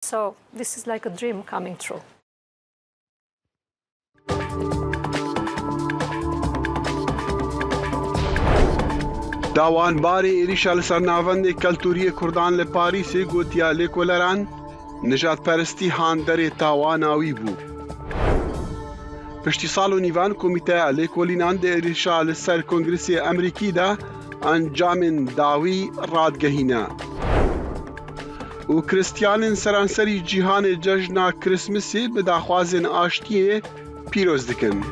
So this is like a dream coming true. داوانباری êrîşa li ser navendê keltûriyê Kurdan li Parîsê gotiya lêkoleran nijadperstî handerê tawana wî bû. Piştî sal û nîvan Komîteya Lêkolînan di êrîşa li ser Kongresê Emerîkî de encamên dawî radgehîne. û Kristyanên seranserî cîhanê cejna Kirismesê bi daxwazên aştiyê pîroz dikin.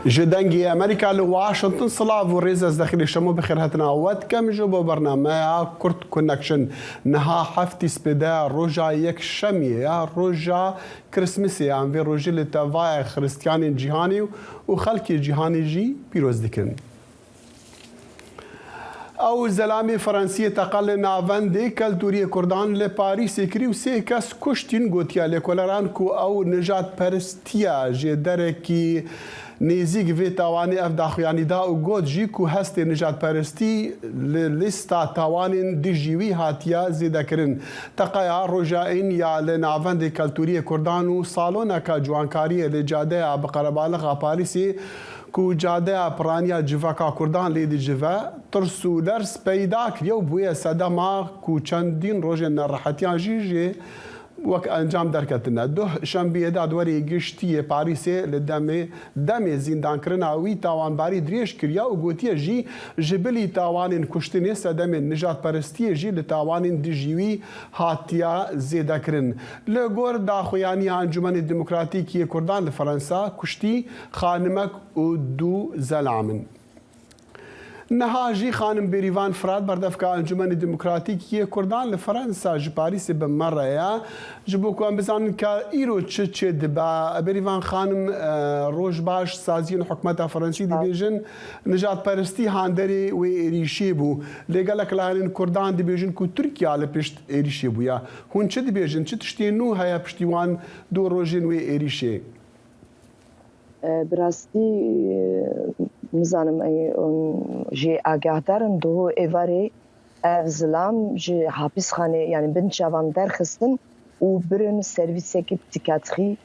ji dengê Amerîka li Washington silav û rêz ez dexîlê şemo bixêr hetina wet kem ji bo bernameya Kurd Connection niha heftî spêde roja yekşemiyê ya roja Kirismesê yan vê rojê li tevaya xristiyanên cîhanê û xelkê cîhanê jî pîroz dikin. Ew zelamê Fransiyê teqal li navendê keltûriyê Kurdan li Parîsê kirî û sê kes kuştîn gotiya lêkoleran ku ew nijadperstiya jê derekî nêzik vê tawanê ev daxuyanî da û got jî ku hestê nijadperstî li lîsta tawanên dijî wî hatiye zêdekirin. Teqaya Rojayîn ya li navendê keltûriyê Kurdan û saloneka ciwankariyê li cadeya Biqerebaliqa Parîsê ku cadeya piraniya civaka Kurdan lê dicive tirs û lers peyda kiriye û bûye sedema ku çendîn rojên neraxetiyan jî jê wek encam derketine. Duh şembiyê de dwerê giştiyê Parîsê li demê zîndankirina wî tawanbarî dirêj kiriye û gotiye jî ji bilî tawanên kuştinê sedemên nijadperstiyê jî li tawanên dijî wî hatiye zêdekirin. Li gor daxuyaniya Encûmenê Demokratîkiyê Kurdan li Fransa kuştî xanimek û du zelamın. Niha jî xanim Bêrîvan Firat berdevka Encûmenê Demokratîkiyê Kurdan li Fransa ji Parîsê bi me re ye ji bo ku em bizanin ke îro çi çê dibe. Bêrîvan xanim roj baş saziyên hikûmeta Fransî dibêjin nijadperstî handerê wê êrîşê bû. Lê gelek lahanên Kurdan dibêjin ku Tirkiye li pişt êrîşê bûye. Hûn çi dibêjin? Çi tiştên nû heye piştî wan du rojên wê êrîşê? Bi rastî nizanim jê agahdar duhu êvarê ev zilam ji hapîsxanê yani bin çavan derxistin û birin servîsekî psîkiyatrî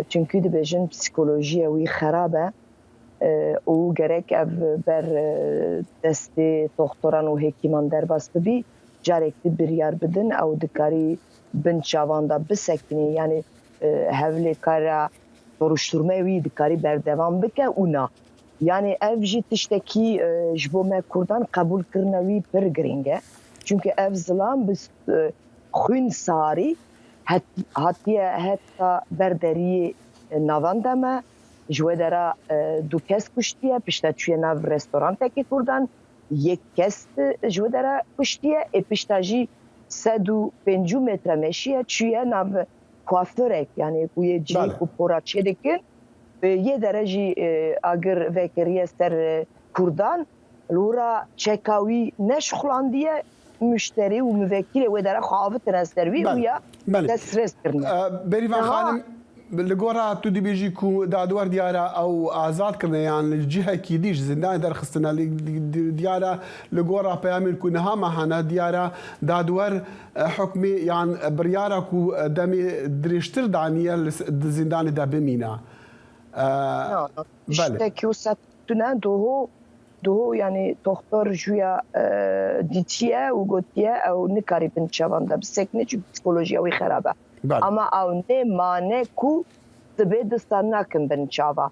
çünkü dibêjin psîkolojiya wî xerab e û gerek ev ber destê doktoran û hekîman derbas bibî carek di biryar bidin ew dikarî bin çavan da bisektinî yani hevlêkara soruşturma wî dikarî berdevam bike û na. Yani ev jî tiştekî ji bo me Kurdan qebûlkirina wî pir giring e. Çünkü ev zilam bi xwîn sarî hatiye heta berderiyê navenda me ji wê dera du kes kuştiye pişta çûye nav restorantekê Kurdan yek kes ji wê dera kuştiye pişta jî 150 metre meşiye çûye nav kuaförek yani ku yê cî ku pora çêdikin yê dere jî agir vekiriye ser Kurdan lûra çeka wî neşxulandiye müşterî û müvekkilê wê dere xavitine ser wî û ya deststrês kirine. Bêrîvan xanim li gora tu dibêjî ku dadwar diyara ew azad kirine yan li cihekî dî ji zindanê derxistine diyara li gora peyamên ku niha me hene diyara dadwar hukmê yan biryara ku demê dirêjtir daniye li zindanê de bimîne. Tiştekî setune doho yani doktor juya dîtiye û gotiye ew nikarî bin çavan de bisekine çünkü psikolojiya wî xerab e. Ama ew nê mane ku dibê distan nakin bin çava.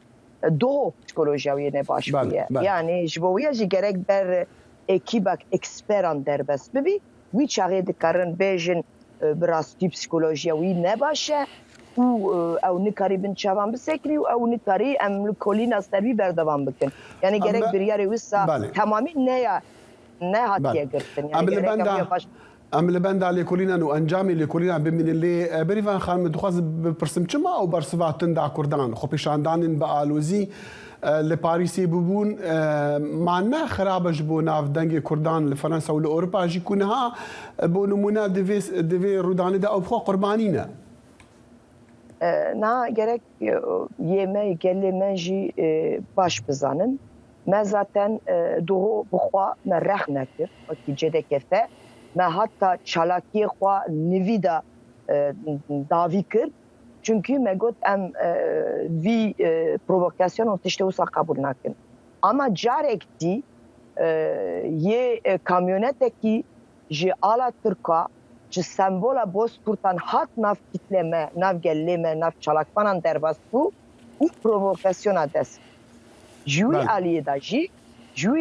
Doho psikolojiya wî ne baş bûye. Yani ji bo wî jî gerek ber ekîbek eksperan derbes bibî wî çaxê dikarin bêjin bi rastî psikolojiya wî ne baş e û ew nikarî bin çavan bisekirî û ew nikarî em li kolîna servî berdevam bikin. Yani gerek biryarê wisa temamî ne hatiye girtin. Em li benda lêkolînan û encamê lêkolînan bimînin lê Bêrîvan xanim dixwaz bipirsim çima ew bersiva da Kurdan xwepêşandanên bi alozî li Parîsê bibûn mane xerab e ji bo navdengê Kurdan li Fransa û li Ewropa jî ku niha bo nimûne divê rûdanê de ew xwe qurbanîne. نا gerek yeme gelime jî baş bizanin me zaten doğu bixwa me rex nekir wekî cedekefe me hatta çalakiyê xwe nivî da davî kir çünkü me got em vî provokasyon tiştê wisa qebûl nakin ama carek dî yê kamyonetekî ji ala Tirka ji sembola Bozkurtan hat nav kitleme, nav gelleme, nav çalakvanan derbas bû û provokasyona dest. Ji wî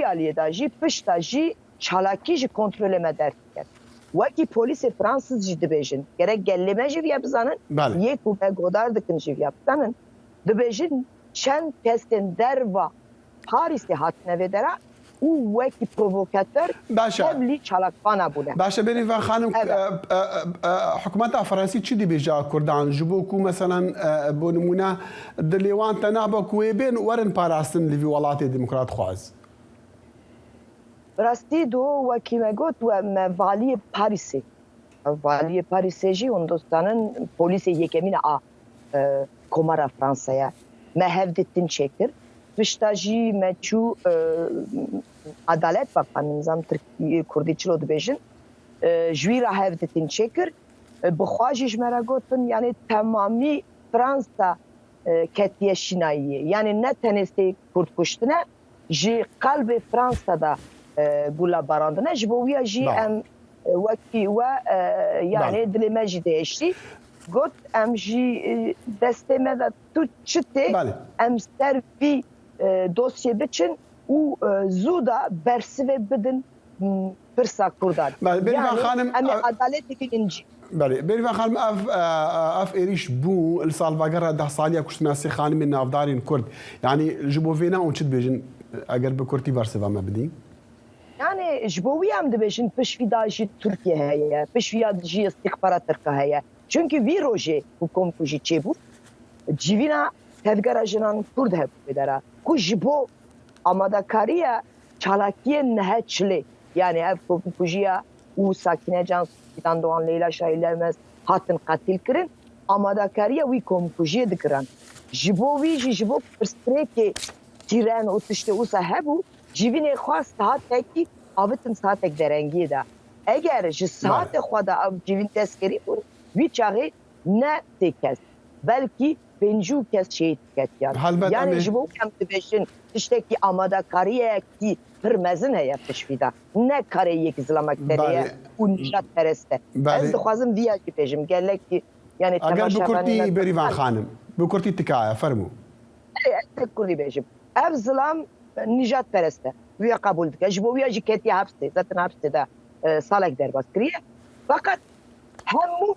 aliyê da jî pişta jî çalakî ji kontrolê derdiket. Wekî polîsê Fransız jî dibêjin gerek gelleme jî vîya bizanin yek û me godar dikin jî vîya bizanin dibêjin çend kesên derva Parîsê hatine vê dera û wekî provokatör hevlî çalakvana bûne. Başa Berivan xanım hikûmeta Fransî çi dibêje Kurdan ji bo ku meselan bo nimûne di lêwan te nabe ku wê bên werin parastin li vî welatê demokrat xwaz. Rastî do wekî me got we me valiyê Parîsê. Valiyê Parîsê jî Hindistanın polîsê yekemîn a komara Fransaya me hev dittin çêkir. Pişta jî me çû Adalet Bakanı nizam Tirkiye Kurdî çilo dibêjin ji wî re hev ditin çêkir bixwe jî ji me re gotin yani temamî Fransa ketiye şînayiyê yani ne tenê Kurd kuştine ji qalbê Fransa da bûla barandine ji bo wîya jî em wekî we yani dilê me jî değiştî got em jî destê me de tu çi tê em ser vî dosyê biçin û zû da bersivê bidin pirsa Kurdan. Yani em adaletê incî. Berivan xanım ev êriş bû li salvegera 10 saliya kuştina sê xanimên navdarên Kurd yani ji bo vêna û çi dibêjin eger bi Kurdî bersiva me bidîn? Yani ji bo wî em dibêjin pişvî da jî Tirkiye heye pişvîya jî istixbara Tirka heye çünkü vî rojê hukom ku jî çêbû civîna tevgera jinan Kurd hebû dera ku ji bo amadekariya çalakiyê nehe çilê yani ev komkujiya û Sakine Can Sultan Doğan Leyla Şahin Lemez hatin qatil kirin amadekariya wî komkujiyê dikirin ji bo wî jî ji bo pirsgirêkê tîren û tiştê wisa hebû civînê xwe saetekî avitin saetek derengiyê de eger ji saetê xwe de ev civîn destgerî bû wî çaxê ne tê kes belkî pêncû kes şehîd diketiyan yani ji bo em dibêjin tiştekî amadekariyekî pir mezin heye pişvî da ne karê yek zilamekereye û nijat perest e ez dixwazim vîya jî bêjim gelekî yani eger bi Kurdî Berivan xanım bi Kurdî tikaye fermû ez Kurdî bêjim ev zilam nijat perest e wîya qebûl dike ji bo wîya jî ketiye hepstê zaten hepstê de salek derbas kiriye fakat hemû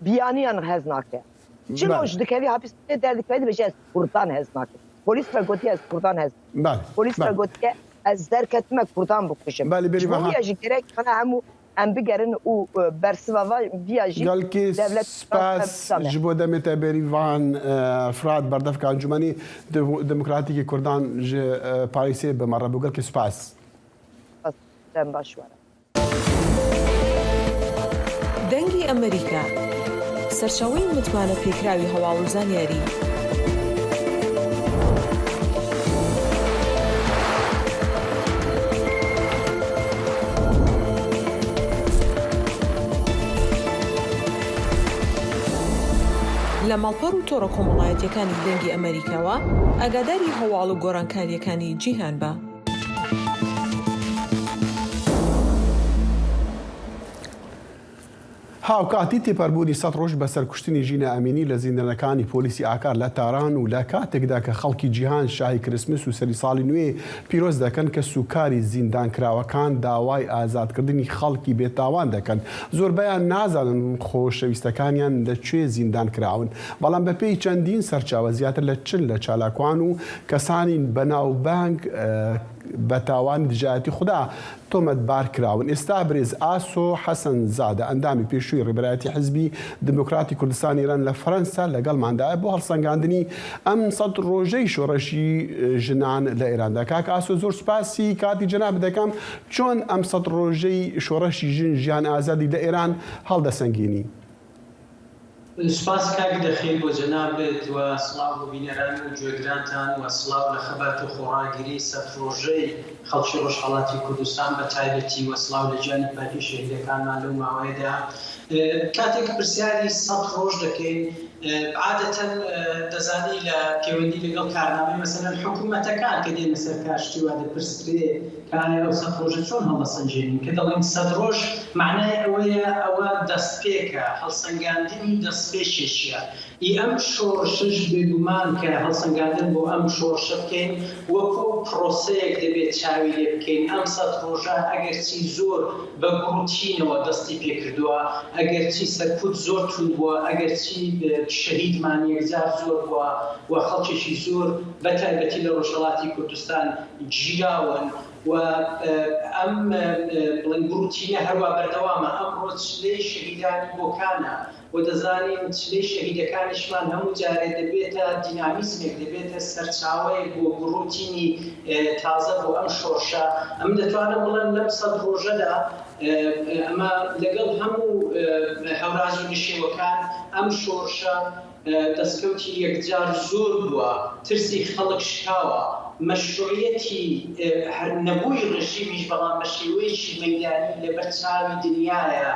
biyaniyan hez nake çilo ji dikevî hapîstê derdikevî dibêje ez Kurdan hez nakim polis ve gotiye ez Kurdan hez polis ve gotiye ez derketime Kurdan bikuşim ji bo wîya jî gerek bana hemû em bigerin û bersiva vîya jî devlet spas ji bo demê te Berivan Frat berdevka Encûmenî Demokratîkê Kurdan ji Parîsê bi me re bû gelkî spas dem baş were دەنگی ئەمریکا سەرچاوەی متمانە پێکراوی هەواڵ و زانیاری لە ماڵپەڕ و تۆڕە کۆمەڵایەتیەکانی دەنگی ئەمریکاوە ئاگاداری هەواڵ و گۆڕانکاریەکانی جیهان بە. هاوکاتی تێپەربوونی 100 ڕۆژ بەسەر کوشتنی ژینە ئەمینی لە زیندەنەکانی پۆلیسی ئاکار لە تاران و لە کاتێکدا کە خەڵکی جیهان شاهی کرسمس و سەری ساڵی نوێ پیرۆز دەکەن کە سوکاری زیندانکراوەکان داوای ئازادکردنی خەڵکی بێتاوان دەکەن. زۆربەیان نازانن خۆشەویستەکانیان لەکوێ زیندان کراون، بەڵام بەپێی چەندین سەرچاوە زیاتر لە چل لە چالاکوان و کەسانی بەناوبانگ بە تاوان دژایەتی خوددا تۆمەتبار کراون. ئێستا برێز ئاسۆ حەسەن زادە ئەندامی پێشووی ڕێبەرایەتی حزبی دموکراتی کوردستانی ئێران لە فەرەنسا لەگەڵماندایە بۆ هەڵسەنگاندنی ئەم 100 ڕۆژەی شۆڕەشی ژنان لە ئێراندا. کاک ئاسۆ زۆر سوپاسی کاتی جەناب دەکەم. چۆن ئەم 100 ڕۆژەی شۆڕەشی ژن ژیان ئازادی لە ئێران هەڵدەسەنگێنی؟ سپاس کاک دەخێن بۆ جەنابێت و سڵاو بۆ بینەران و گوێگرانتان و سڵاو لە خەبات و خۆڕاگیری سەرفرۆژەی خەڵکی ڕۆژهەڵاتی کوردستان بە تایبەتی و سڵاو لە جیانی پارتی شەهیدەکانمان لەو ماوەیەدا کاتێک پرسیاری 100 ڕۆژ دەکەین عادەتەن دەزانی لە پەیوەندی لەگەڵ کارنامەی مەسەلەن حکوومەتەکان کە دێنە سەر کاشتی وا دەپرسرێ کانێ ئەو 100 ڕۆژە چۆن هەڵەسەنجێنین کە دەڵێن 100 ڕۆژ معنای ئەوەیە ئەوە دەستپێکە هەڵسەنگاندنی دەستپێشێکیە ئەم شۆڕشش بێگومان کە هەڵسەنگاندن بۆ ئەم شۆڕشە بکەین وەکو پرۆسەیەک دەبێت چاوی لێ بکەین ئەم 100 ڕۆژە ئەگەرچی زۆر بە گوڕچینەوە دەستی پێکردووە ئەگەرچی سەرکوت زۆر تون بووە ئەگەرچی شەهیدمان یەکجار زۆر بووە و خەڵکێکی زۆر بە تایبەتی لە ڕۆژهەڵاتی کوردستان گیراون و ئەم بڵێن گوڕچینە هەروە بەردەوامە ئەمڕۆ چلەی شەهیدانی بۆکانە و دەزانین چلەی شەهیدەکانیشمان هەموو جارێ دەبێتە دینامیزمێک دەبێتە سەرچاوەیەک بۆ گوڕوتینی تازە بۆ ئەم شۆڕشە ئەم دەتوانم بڵێم لەم 100 ڕۆژەدا ئەمە لەگەڵ هەموو هەوراز و نشێوەکان ئەم شۆڕشە دەستکەوتی یەکجار زۆر بووە ترسی خەڵک شکاوە مەشروعیەتی نەبووی ڕژیمیش بەڵام بە شێوەیەکی مەیدانی لەبەر چاوی دنیایە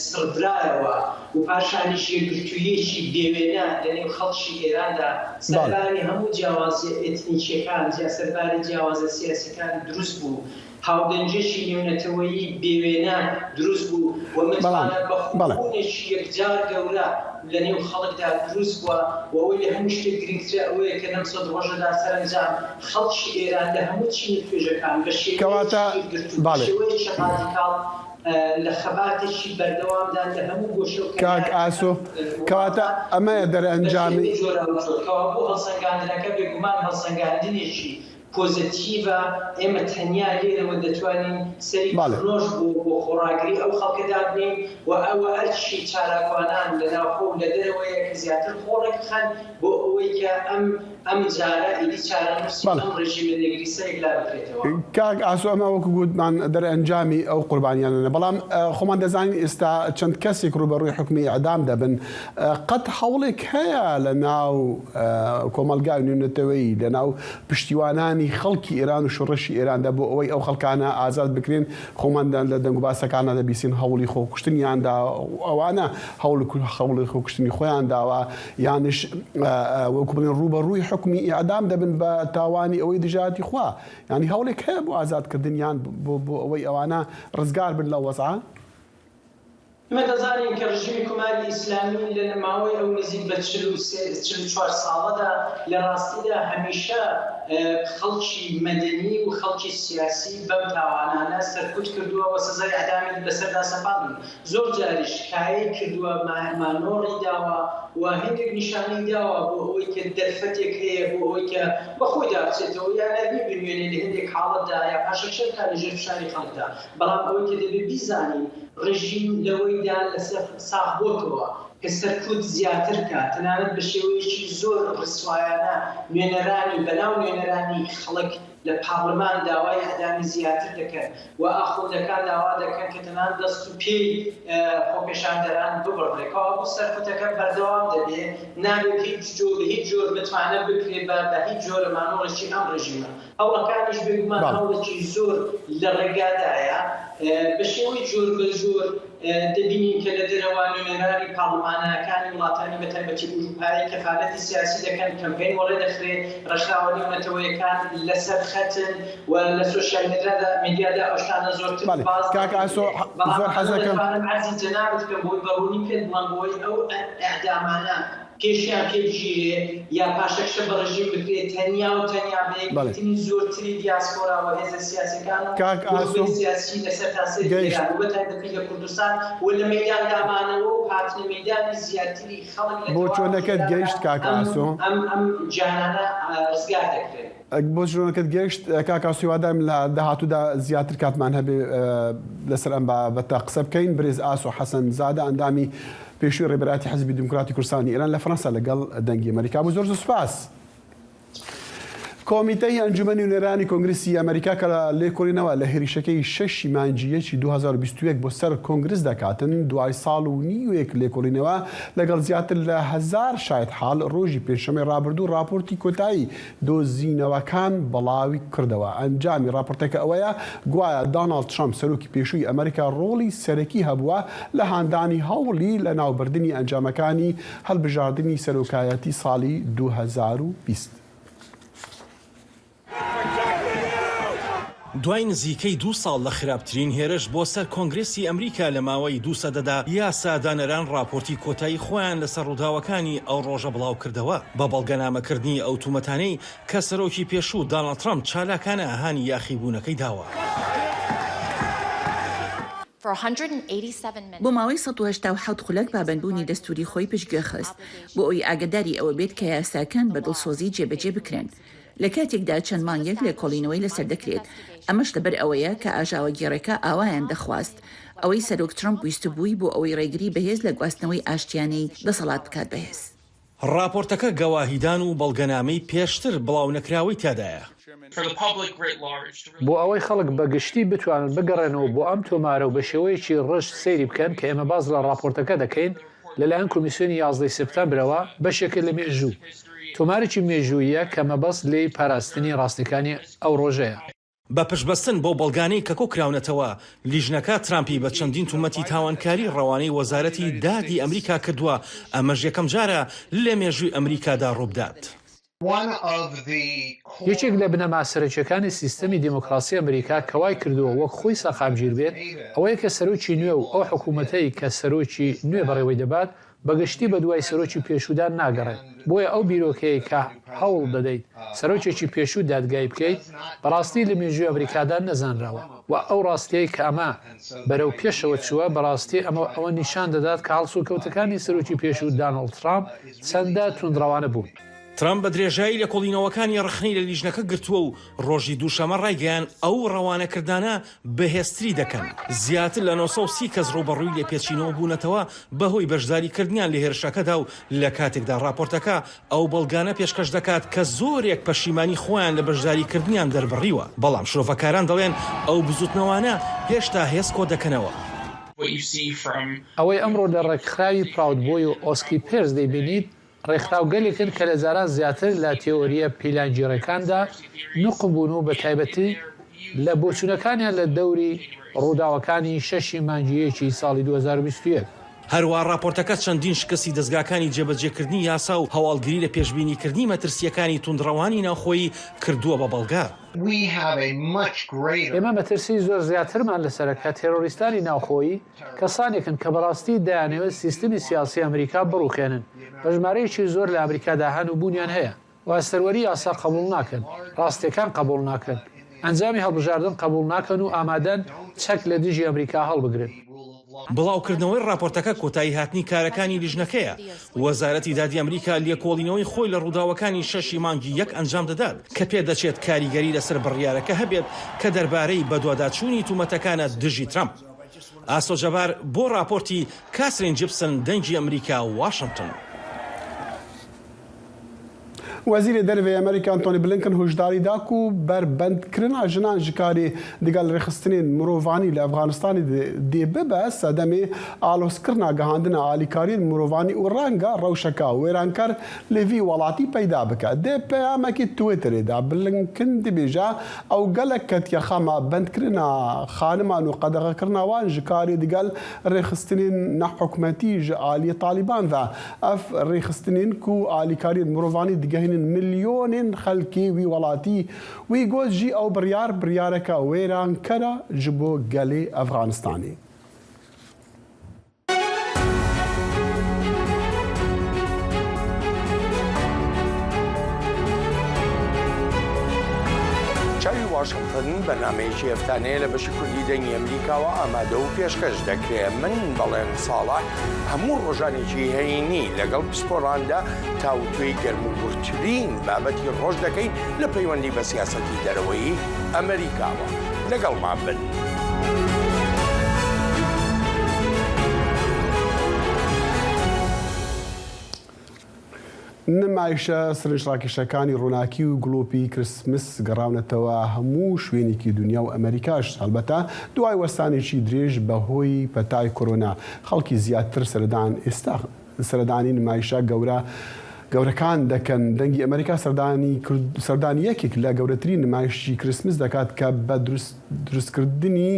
سڕدرایەوە و پاشانیش یەکگرتوویەکی بێوێنە لەنێو خەڵکی ئێراندا سەرباری هەموو جیاوازیە ئێتنیکیەکان سەرباری جیاوازە سیاسیەکان دروست بوو هاودەنجێکی نێونەتەوەیی بێوێنە دروست بوو و متمانە بەخۆنێکی یەکجار گەورە لە نێو خەڵکدا دروست بووە و ئەوەی لە هەموو شتێک گرنگترە ئەوەیە کە لەم 100 ڕۆژەدا سەرنجام خەڵکی ئێران لە هەموو چین توێژەکان بە شێوەیەکی رادیکاڵ لە خەباتێکی بەردەوامدا لە هەموو گۆشە و کاک ئاسۆ کەواتە ئەمەیە دەرەنجامی بۆ هەڵسەنگاندنەکە بێگومان هەڵسەنگاندنێکی پۆزیتیڤە ئێمە تەنیا لێرەوە دەتوانین سەری خۆش بۆ خۆڕاگری ئەو خەڵکەدا بنین و ئەوە هەرچی چالاکوانان لە ناوخۆ و لە دەرەوەیە کە زیاتر خۆڕێک خەن بۆ ئەوەی کە ئەم جارە ئیدی چارەنووسی ئەم ڕژیمە نێگریسەیەک لا بکرێتەوە. کاک ئاسۆ ئەمە وەکو گوتمان دەرەنجامی ئەو قوربانیانە بەڵام خۆمان دەزانین ئێستا چەند کەسێک ڕوبەڕووی حکمی ئەعدام دەبن قەت هەوڵێک هەیە لە ناو کۆمەلگای نوێنەتەوەیی لە ناو پشتیوانانی خەڵکی ئێران و شوڕەشی ئێراندا بۆ ئەوەی ئەو خەڵکانە ئازاد بکرێن خۆمان لە دەنگ و باسەکانە دەبیستین هەوڵی خۆکوشتنیاندا ئەوانە هەوڵی خۆکوشتنی خۆیان داوە یانش وەکو بڵێن ڕوبەڕووی حکمی ئیعدام دەبن بە تاوانی ئەوەی دژاتی خوا ینی هەوڵێک هەیە بۆ ئازادکردنیان بۆ ئەوەی ئەوانە ڕزگار بن لە وەزعە ئمە دەزانین کە ڕژیمی کوماری ئیسلامی لە ماوەی ئەو نزیک بە 44 ساڵەدا لە ڕاستیدا هەمیشە خەڵکی مەدەنی و خەڵکی سیاسی بەم تاوانانە سەرکوت کردووە و سزای ئەعدامی بەسەردا سەپاندن زۆر جاریش کایەی کردووە مانۆڕی داوە و هەندێک نیشانەی داوە بۆ ئەوەی کە دەرفەتێک هەیە بۆ ئەوەی کە بەخۆیدا بچێتەوە یان نەبی بنوێنێ لە هەندێک حاڵەتدا یا پاشەکشەکان لەژێر فشاری خەڵکدا بەڵام ئەوەی کە دەبێت بیزانین ڕژیم لەوەیدا لەسەر ساغ بۆتەوە کە سەرکوت زیاتر کات تەنانەت بە شێوەیەکی زۆر ڕسوایانە نوێنەرانی بەناو نوێنەرانی خەڵک لە پارلەمان داوای ئەعدامی زیاتر دەکەن و ئاخوندەکان داوا دەکەن کە تەنان دەست و پێی خۆپێشاندەران ببڕێکەوە بۆ سەرکوتەکە بەردەوام دەبێت نابێت هیچ جۆر بتوانە بکرێت بە هیچ جۆرە مانۆڕێکی ئەم ڕژیمە هەوڵەکانیش بێگومان هەوڵێکی زۆر لە ڕێگادایە بە شێوەی جۆر بە جۆر دەبینین کە لە دەرەوە نوێنەرانی پاڵمانەکانی وڵاتانی بە تایبەتی ئوروپایی کەفالەتی سیاسی دەکەن کەمپین وەڵێ دەخرێت ڕێکخراوە نێونەتەوەیەکان لەسەر خەتن و لە سۆشیال میدیادا ئەو شتانە زۆرتر باز دەکەن. عەرزی جەنابەت بکەم بۆی بەڕوونی پێت بڵێم بۆی ئەو ئەعدامانە پێشیان پێگیرێ یا پاشەکشە بە ڕژیم بکرێت تەنیا و تەنیا بەیەکگرتنی زۆرتری دیاسپۆرا و هێزە سیاسیەکان و سیاسی لەسەر تاسەری ئێران و بەتایبەتی لە کوردستان و لە مەیدان دامانەوە و هاتنە مەیدانی زیاتری خەڵک بۆ چۆنەکەت گەیشت کاک ئاسۆ ئەم جانانە ڕزگار دەکرێت بۆ چۆنەکەت گەیشت کاک ئاسۆ هیوادارم لە داهاتوودا زیاتر کاتمان هەبێ لەسەر ئەم بابەتە قسە بکەین برێز ئاسۆ حەسەن زادە ئەندامی پێشووی ڕێبەراتی حزبی دیموکراتی کوردستانی ئێران لە فەرەنسا لەگەڵ دەنگی ئەمریکا بوو زۆر سوپاس. کۆمیتەی ئەنجومەنی نوێرانی کۆنگرسی ئەمریکا کە لێکۆڵینەوە لە هێرشەکەی 6 مانگیەکی 2021 بۆ سەر کۆنگرس دەکاتن دوای ساڵ و نیوێک لێکۆڵینەوە لەگەڵ زیاتر لە 1000 شایەت حاڵ ڕۆژی پێنجشەممەی ڕابردوو راپۆرتی کۆتایی دۆزینەوەکان بەڵاوی کردەوە. ئەنجامی راپۆرتەکە ئەوەیە گوایە دۆناڵد ترامپ سەرۆکی پێشووی ئەمریکا ڕۆڵی سەرەکی هەبووە لە هاندانی هەوڵی لە ناوبردننی ئەنجامەکانی هەڵبژاردننی سەرۆکایەتی ساڵی 2020. دوای نزیکەی 2 ساڵ لە خراپترین هێرش بۆ سەر کۆنگرسی ئەمریکا لە ماوەی 2 سەدەدا یاسادانەران راپۆرتی کۆتایی خۆیان لەسەر ڕووداوەکانی ئەو ڕۆژە بڵاو کردەوە بە بەڵگەنامەکردنی ئەو تومەتانەی کە سەرۆکی پێشوو دۆناڵد ترامپ چالاکانە هانی یاخیبوونەکەی داوە. بۆ ماوەی 187 خولەک پابەندبوونی دەستوری خۆی پشتگوێ خست بۆ ئەوی ئاگداری ئەوە بێت کە یاساکان بە دڵسۆزی جێبەجێ بکرێن. لە کاتێکدا چەند مانگێک لێکۆڵینەوەی لەسەر دەکرێت ئەمەش لەبەر ئەوەیە کە ئاژاوە گێڕەکە ئاوایان دەخواست ئەوەی سەرۆک ترامپ ویست بووی بۆ ئەوەی ڕێگری بەهێز لە گواستنەوەی ئاشتیانەی دەسەڵات بکات بەهێز. راپۆرتەکە گەواهیدان و بەڵگەنامەی پێشتر بڵاو نەکراوەی تادایە. بۆ ئەوەی خەڵک بەگشتی بتوانن بگەڕێنەوە بۆ ئەم تۆمارە و بە شێوەیەکی ڕەش سەیری بکەن کە ئێمە باز لە راپۆرتەکە دەکەین لەلایەن کۆمیسیۆنی 11 سپتامبرەوە بەشێکە لە مێژوو. تۆمارێکی مێژوویە کە مەبەست لێی پاراستنی ڕاستەکانی ئەو ڕۆژەیە. بە پشبەستن بۆ بەڵگانەی کە کۆکراونەتەوە لیژنەکە ترامپی بە چەندین تومەتی تاوانکاری ڕەوانەی وەزارەتی دادی ئەمریکا کردووە ئەمەش یەکەم جارە لە مێژووی ئەمریکادا ڕووبدات. یەکێک لە بنەما سەرەکیەکانی سیستەمی دیموکراسی ئەمریکا کەوای کردووە وەک خۆی سەخامگیر بێت ئەوەیە کە سەرۆکی نوێ و ئەو حکوومەتەی کە سەرۆکی نوێ بەڕێوەی دەبات بەگشتی بە دوای سەرۆکی پێشودان ناگەڕێت. بۆیە ئەو بیرۆکەیە کە هەوڵ دەدەیت سەرۆکێکی پێشوو دادگای بکەیت بەڕاستی لە مێژووی ئەمریکادان نەزانراوە و ئەو ڕاستیەی کە ئەمە بەرەو پێشەوە چووە بەڕاستی ئەوە نیشان دەدات کە هەڵسوکەوتەکانی سەرۆکی پێشوو دۆناڵد ترامپ چەندە توندڕەوانە بوون. ترامپ بە درێژایی لە کۆڵینەوەکانی ڕخنەی لە لیژنەکە گرتووە و ڕۆژی دووشەمە ڕایگەیان ئەو ڕەوانەکردانە بەهێزتری دەکەن. زیاتر لە 930 کەس ڕوبەڕووی لێ پێچینەوە بوونەتەوە بەهۆی بەشداریکردنیان لە هێرشەکەدا و لە کاتێکدا راپۆرتەکە ئەو بەڵگانە پێشکەش دەکات کە زۆرێک پەشیمانی خۆیان لە بەشداریکردنیان دەربڕیوە. بەڵام شرۆڤەکاران دەڵێن ئەو بزوتنەوانە هێشتا هێز کۆ دەکەنەوە. ئەوەی ئەمڕۆ لە ڕێکخراوی پراود بۆی و ئۆسکی پێرس دەیبینیت ڕێکخراوگەلێکن کە لە جاران زیاتر لە تێۆریە پیلانگیڕەکاندا نوقم بوون و بە تایبەتی لە بۆچوونەکانیان لە دەوری ڕووداوەکانی 6 مانگیەکی ساڵی 2021. هەروە راپۆرتەکە چەندین شکستی دەستگاکانی جێبەجێکردنی یاسا و هەواڵگری لە پێشبینیکردنی مەترسیەکانی توندڕەوانی ناوخۆیی کردووە بە بەڵگا. ئێمە مەترسی زۆر زیاترمان لەسەرەکە تێرۆریستانی ناوخۆیی کەسانێکن کە بەڕاستی دەیانەوێت سیستمی سیاسی ئەمریکا بڕوخێنن بە ژمارەیەکی زۆر لە ئەمریکادا هەن و بوونیان هەیە و سەروەری یاسا قبول ناکەن ڕاستیەکان قبول ناکەن ئەنجامی هەڵبژاردن قبول ناکەن و ئامادەن چەک لە دژی ئەمریکا هەڵبگرن. بڵاوکردنەوەی راپۆرتەکە کۆتایی هاتنی کارەکانی لیژنەکەیە. وەزارەتی دادی ئەمریکا لێکۆڵینەوەی خۆی لە ڕووداوەکانی 6 مانگی 1 ئەنجام دەدات کە پێدەچێت کاریگەری لەسەر بڕیارەکە هەبێت کە دەربارەی بەدواداچوونی تومەتەکانە دژی ترامپ. ئاسۆجەبار بۆ راپۆرتی کاسرین جیبسن دەنگی ئەمریکا واشنگتن. وەزیری دەرەوەی ئەمریکا ئەنتۆنی بلینکن هۆشداری داک و بربەندکردنا ژنان ji karê digal rêxistinên mirovانî li Efxanistanê dê bibe sedemê alozkirina gihandina alîkariyên mirovانî û renga rewşeka wêrankar li vî welatî peyda bike. Dê peyamekî Twitterê de Blinken dibêje ew gelek ketiye xema bendkirina xaniman û qedexekirina wan ji karê digal rêxistinên nehukmetî ji aliyê Talîban ve ev rêxistinên ku alîkariyên mirovانî digehînin مليونين خلكي وي ولاتي وي جوز جي او برياركا ويران كرا جبو قالي افغانستاني. واشنگتن بەنامەیەکی هەفتانەیە لە بەشی کوردی دەنگی ئەمریکاوە ئامادە و پێشکەش دەکرێت. من بەڵێن ساڵح هەموو ڕۆژانێکی هەینی لەگەڵ پسپۆڕاندا تاوتوێی گەرموگورترین بابەتی ڕۆژ دەکەین لە پەیوەندی بە سیاسەتی دەرەوەی ئەمریکاوە. لەگەڵمان بن. نمایشە سرنجڕاکێشەکانی ڕووناکی و گڵۆپی کریسمس گەڕاونەتەوە هەموو شوێنێکی دنیا و ئەمریکاش هەڵبەتە دوای وەستانێکی درێژ بەهۆی پەتای کۆرۆنا خەڵکی زیاتر سەردانی نمایشە گەورەکان دەکەن. دەنگی ئەمریکا سەردانی یەکێک لە گەورەترین نمایشی کریسمس دەکات کە بە دروستکردنی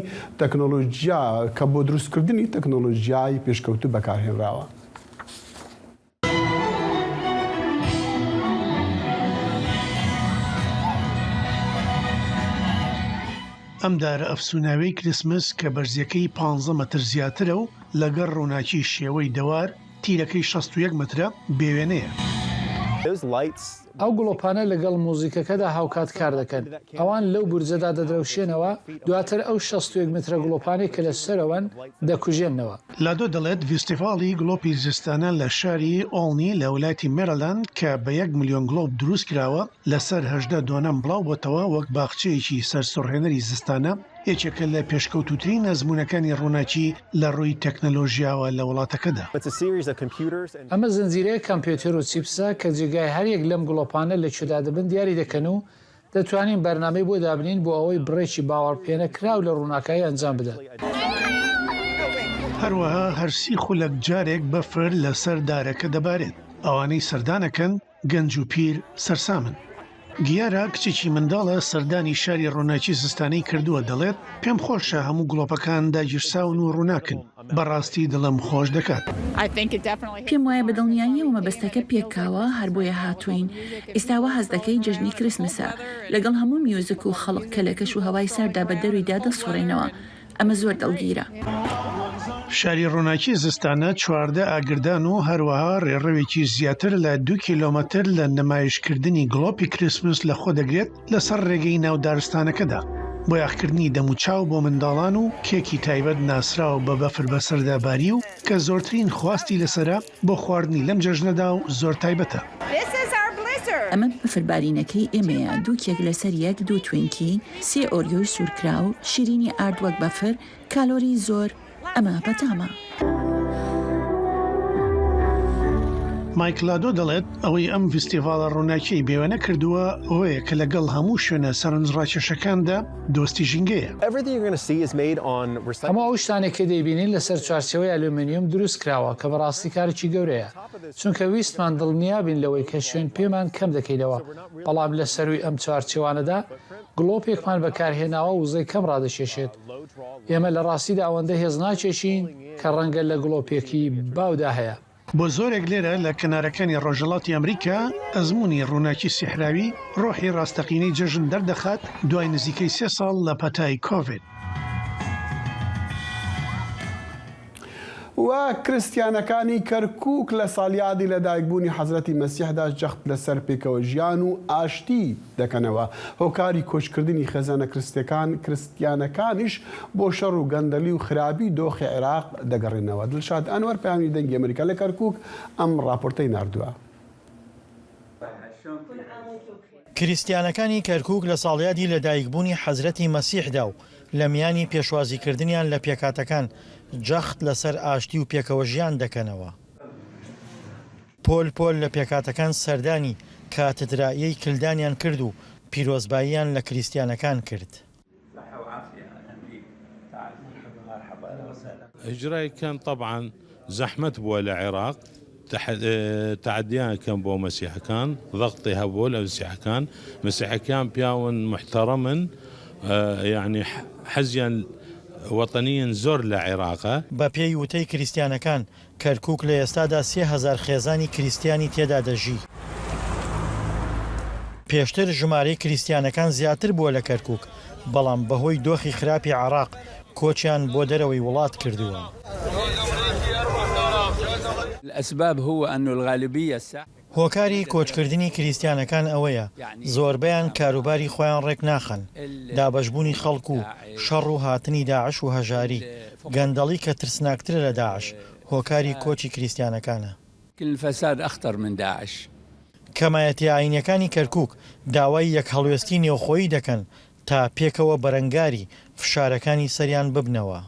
تەکنۆلۆژیای پێشکەوتوو بەکارهێنراوە. ئەم دارە ئەفسوناوەی کریسمس کە بەرزیەکەی 15 مەتر زیاترە و لەگەڵ ڕووناکی شێوەی دەوار تیرەکەی 61 مەترە بێوێنەیە. ئەو گڵۆپانە لەگەڵ مۆزیکەکەدا هاوکات کار دەکەن. ئەوان لەو بورجەدا دەدرەوشێنەوە دواتر ئەو 61 مترە گڵۆپانەی کە لە سەرەوەن دەکوژێنەوە. لادۆ دەڵێت فیستیڤاڵی گڵۆپی زستانە لە شاری ئۆڵنی لە وڵاتی مێرەلاند کە بە 1 ملیۆن گڵۆپ دروست کراوە لەسەر 18 دۆنەم بڵاو بۆتەوە وەک باخچەیەکی سەرسڕهێنەری زستانە یەکێکە لە پێشکەوتوترین ئەزمونەکانی ڕووناکی لە ڕووی تەکنەلۆژیاوە لە وڵاتەکەدا. ئەمە زنجیرەیە کۆمپیوتەر و چیپسە کە جێگای هەریەک لەم گڵۆپانە لە کوێدا دەبن دیاری دەکەن و دەتوانین بەرنامەی بۆ دابنین بۆ ئەوەی بڕێکی باوەڕپێنە کراو لە ڕووناکایی ئەنجام بدەن. هەروەها هەرسی خولەک جارێک بەفر لەسەر دارەکە دەبارێت. ئەوانەی سەردانەکەن گەنج و پیر سەرسامن. گیارە کچێکی منداڵە سەردانی شاری ڕووناکی زستانەی کردووە دەڵێت پێم خۆشە هەموو گڵۆپەکان داگیرساون و ڕووناکن. بەڕاستی دڵم خۆش دەکات. پێم وایە بەدڵنیایی و مەبەستەکە پێکاوە هەر بۆیە هاتوین. ئێستاوە هەز دەکەی جەژنی کریسمسە لەگەڵ هەموو میوزیک و خەڵق کە لە کەش و هەوای سەردا بە دەرویدا دەسوڕێنەوە. ئەمە زۆر دڵگیرە. شاری ڕووناکی زستانە 14 ئاگردان و هەروەها ڕێڕەوێکی زیاتر لە 2 کیلۆمەتر لە نمایشکردنی گڵۆپی کریسمس لە خۆ دەگرێت لەسەر ڕێگەی ناودارستانەکەدا. بۆ یاخکردنی دەموچاو بۆ منداڵان و کێکی تایبەت ناسراو بە بەفر بەسەرداباری و کە زۆرترین خواستی لەسرە بۆ خواردنی لەم جەژنەدا و زۆر تایبەتە. ئەمە بەفربارینەکەی ئێمەیە 2 کێک لەسەر 1 2 توینکی 3 ئۆریۆی سوورکراو شیرینی ئارد وەک بەفر کالۆری زۆر ئەمە بەتامە. مایکلادۆ دەڵێت ئەوەی ئەم فیستیڤاڵە ڕووناکی بێوەنە کردووە ئەوەیە کە لەگەڵ هەموو شوێنە سەرنجڕاکێشەکاندا دۆستی ژینگەیە. هەموو ئەو شتانێکی دەیبینین لەسەر چوارچەوەی ئەلومینیوم دروست کراوە کە بەڕاستی کارێکی گەورەیە چونکە ویستمان دڵنیابین لەوەی کە شوێن پێمان کەم دەکەیتەوە بەڵام لە سەروی ئەم چوارچێوانەدا گڵۆپێکمان بەکارهێناوە وزەی کەم ڕادەشێشێت. ئێمە لە ڕاستیدا ئەوەندە هێز ناچێشین کە ڕەنگە لە گڵۆپێکی باودا هەیە. بۆ زۆرێک لێرە لە کەنارەکانی ڕۆژهەڵاتی ئەمریکا ئەزمموی ڕووناکی سیحراوی ڕۆحی ڕاستەقینەی جەژن دەردەخات دوای نزیکەی 3 ساڵ لە پەتای کۆڤید. و کریستیانەکانی کەرکووک لە ساڵیادی لەدایکبوونی حەزرەتی مەسیحدا جەخت لەسەر پێکەوە ژیان و ئاشتی دەکەنەوە. هۆکاری کۆچکردنی خێزانە کریستیانەکانیش بۆ شەڕ و گەندەلی و خراپی دۆخی عێراق دەگەڕێنەوە. دڵشاد ئەنوەر پەیامی دەنگی ئەمریکا لە کەرکووک ئەم راپۆرتەی ناردووە. کریستیانەکانی کەرکووک لە ساڵیادی لەدایکبوونی حەزرەتی مەسیحدا و لە میانی پێشوازیکردنیان لە پێکاتەکان جەخت لەسەر ئاشتی و پێکەوە ژیان دەکەنەوە. پۆل لە پێکاتەکان سەردانی کاتدراییەی کلدانیان کرد و پیرۆزباییان لە کریستیانەکان کرد. هجرای كان طبعا زحمة بوا العراق تعديان كان بو مسيحكان ضغطي هبول مسيحكان بياون محترما يعني حزيا وطنيا زۆر لە عێراقە. بە پێی وتەی کریستیانەکان کەرکووک لە ئێستادا 3000 خێزانی کریستیانی تێدا دەژی. پێشتر ژمارەی کریستیانەکان زیاتر بووە لە کەرکووک بەڵام بەهۆی دۆخی خراپی عێراق کۆچیان بۆ دەرەوەی وڵات کردووە. هۆکاری کۆچکردنی کریستیانەکان ئەوەیە زۆربیان کاروباری خۆیان ڕێک ناخەن، دابەشبوونی خەڵک و شەڕ و هاتنی داعش و هەژاری گەندەڵی کە ترسناکترە لە داعش هۆکاری کۆچی کریستیانەکانە. کەمایەتی ئاینیەکانی کەرکووک داوای یەک هەڵوێستی نێوخۆیی دەکەن تا پێکەوە بەرەنگاری فشارەکانی سەریان ببنەوە.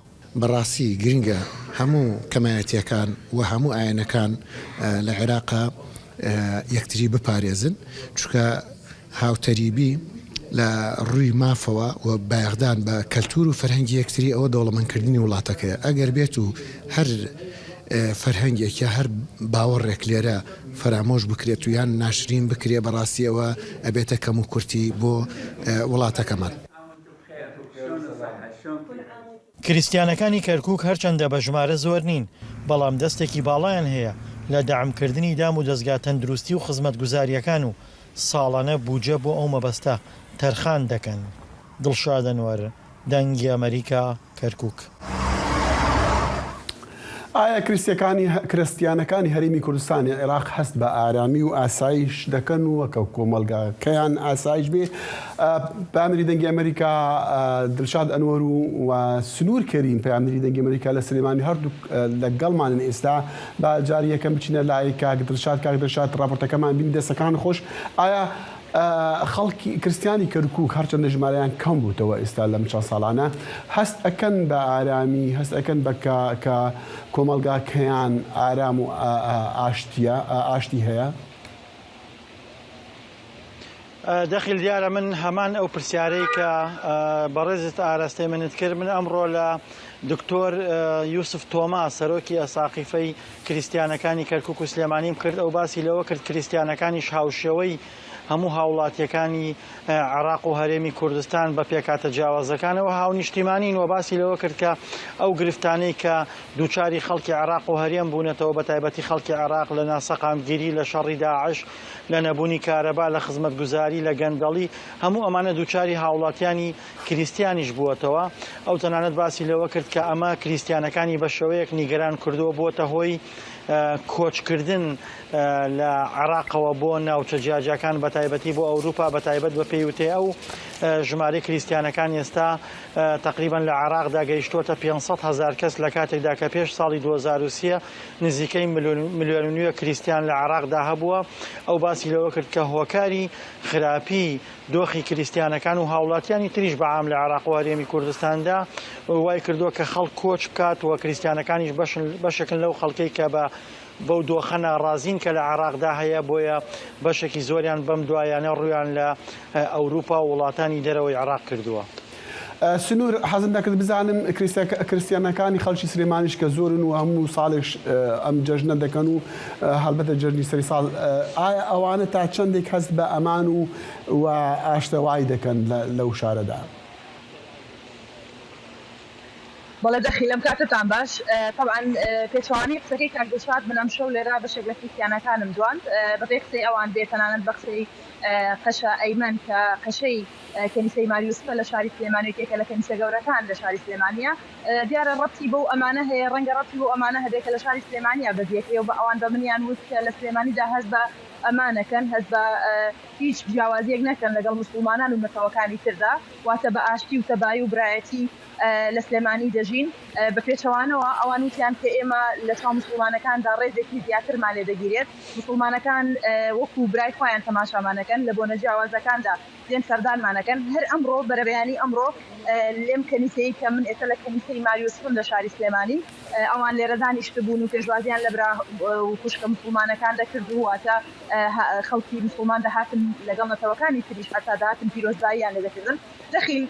بەڕاستی گرنگە هەموو کەمایەتیەکان و هەموو ئاینەکان لە عێراقا یەکتری بپارێزن چونکە هاوتەریبی لە ڕووی مافەوە و بایەغدان بە کەلتور و فەرهەنگی یەکتری ئەوە دەوڵەمەندکردنی وڵاتەکەیە ئەگەر بێت و هەر فەرهەنگێکە هەر باوەڕێک لێرە فەرامۆش بکرێت و یان ناشرین بکرێ بەڕاستیەوە ئەبێتە کەم و کورتی بۆ وڵاتەکەمان. کریسیانەکانی کەرکووک هەرچەندە بە ژمارە زۆر نین بەڵام دەستێکی باڵایان هەیە لە داعمکردنی دام و دەستگا تەندروستی و خزمەتگوزاریەکان و ساڵانە بوجە بۆ ئەو مەبەستە تەرخان دەکەن. دڵشاد ئەنوەر، دەنگی ئەمریکا، کەرکووک. ئایا کریسیانەکانی هەرێمی کوردستانی عێراق هەست بە ئارامی و ئاسایش دەکەن و وەکە کۆمەلگاکەیان ئاسایش بێ؟ پامری دەنگی ئەمریکا دڵشاد ئەنوەر و سنوور کەریم پامری دەنگی ئەمریکا لە سلێمانی هەردوو لەگەڵمانن ئێستا با جاری یەکەم بچینە لای کاک دڵشاد راپۆرتەکەمان بین دەستەکان خۆش. ئایا خەڵکی کریسیانی کەرکووک هەرچەندە ژمارەیان کەم بووتەوە ئێستا لەم چەند ساڵانە هەست ئەکەن بە ئارامی هەست ئەکەن بە کە کۆمەلگاکەیان ئارام و ئاشتی هەیە؟ دەخیل دیارە من هەمان ئەو پرسیارەی کە بەڕێزت ئاراستەی منت کرد من ئەمڕۆ لە دکتۆر یوسف تۆما سەرۆکی ئەساقیفەی کریسیانەکانی کەرکووک و سلێمانیم کرد ئەو باسی لەوە کرد کریسیانەکانیش هاوشێوەی هەموو هاوڵاتیەکانی عێراق و هەرێمی کوردستان بە پێکاتە جیاوازەکانەوە هاونیشتیمانین و باسی لەوە کرد کە ئەو گرفتانەی کە دووچاری خەڵکی عێراق و هەرێم بوونەتەوە بە تایبەتی خەڵکی عێراق لە ناسەقامگیری لە شەڕی داعش لە نەبوونی کارەبا لە خزمەتگوزاری لە گەندەڵی هەموو ئەمانە دووچاری هاوڵاتیانی کریسیانیش بووەتەوە. ئەو تەنانەت باسی لەوە کرد کە ئەمە کریسیانەکانی بە شێوەیەک نیگەران کردووە بۆتە هۆی کۆچکردن لە عێراقەوە بۆ ناوچە جیاجەکان بە تایبەتی بۆ ئەوروپا بە تایبەت بە پێیوتێ ئەو ژمارەی کریسیانەکان ئێستا تقریبان لە عێراقدا گەیشتوتە 500,000 کەس لە کاتێکدا کە پێش ساڵی 2023 نزیکەی ملیۆن و نیوە کریسیان لە عێراقدا هەبووە. ئەو باسی لەوە کرد کە هۆکاری خراپی دۆخی کریسیانەکان و هاوڵاتیانی تریش بەعام لە عێراق و هەرێمی کوردستاندا وای کردووە کە خەڵک کۆچ بکات و کریسیانەکانیش بەشێکن لەو خەڵکەی کە بەو دۆخەنە ڕازین کە لە عێراقدا هەیە بۆیە بەشێکی زۆریان بەم دوایانە ڕویان لە ئەوروپا و وڵاتانی دەرەوەی عێراق کردووە. سنوور حەزم دەکرد بزانم کریسیانەکانی خەڵکی سلێمانیش کە زۆرن و هەموو ساڵێک ئەم جەژنە دەکەن و هەڵبەتە جەژنی سەری ساڵ ئایا ئەوانە تا چەندێک هەست بە ئەمان و ئاشتەوای دەکەن لەو شارەدا؟ بەڵێ دەخی لەم کاتتان باش طبعاً پێچوانی قسەکەی کاک دڵشاد من ئەم شەو لێرە بەشێک لە کریسیانەکانم دواند بەبێ قسەی ئەوان بێ تەنانەت بە قسەی قەشە ئەیمەن کە قەشەی کەنیسەی ماریوسفە لە شاری سلێمانێکێکە لە کەنیسە گەورەکان لە شاری سلێمانیە دیارە ڕەتی بەو ئەمانە هەیە ڕەنگە ڕەتی بۆ ئەمانە هەبێکە لە شاری سلێمانیا بەدیەکەوە بە ئەوان بە منیان وت کە لە سلێمانیدا هەست بە ئەمانەکەن هەست بە هیچ جیاوازیەک نەکەن لەگەڵ مسلمانان و مەتەوەکانی تردا واتە بە ئاشتی و تەبایی و برایەتی لە سلێمانی دەژین بە پێچەوانەوە ئەوان وتیان کە ئێمە لە چاو مسلمانەکاندا ڕێزێکی زیاترمان لێ دەگیرێت مسلمانەکان وەکو برای خۆیان تەماشامانەکەن لە بۆنە جیاوازەکاندا دێن سەردانمانەکەن هەر ئەمڕۆ بەرەبەیانی ئەمڕۆ لێم کەنیسەی کە من ئێستا لە کەنیسەی ماریوسفم لە شاری سلێمانی ئەوان لێرە دانیشتبوون و پێشوازیان لە برا و خوشکە مسلمانەکان دەکرد و واتە خەڵکی مسلمان دەهاتن لەگەڵ نەتەوەکانی تریش هەتا داهاتن پیرۆزباییان لێ دەکردن. دەخیل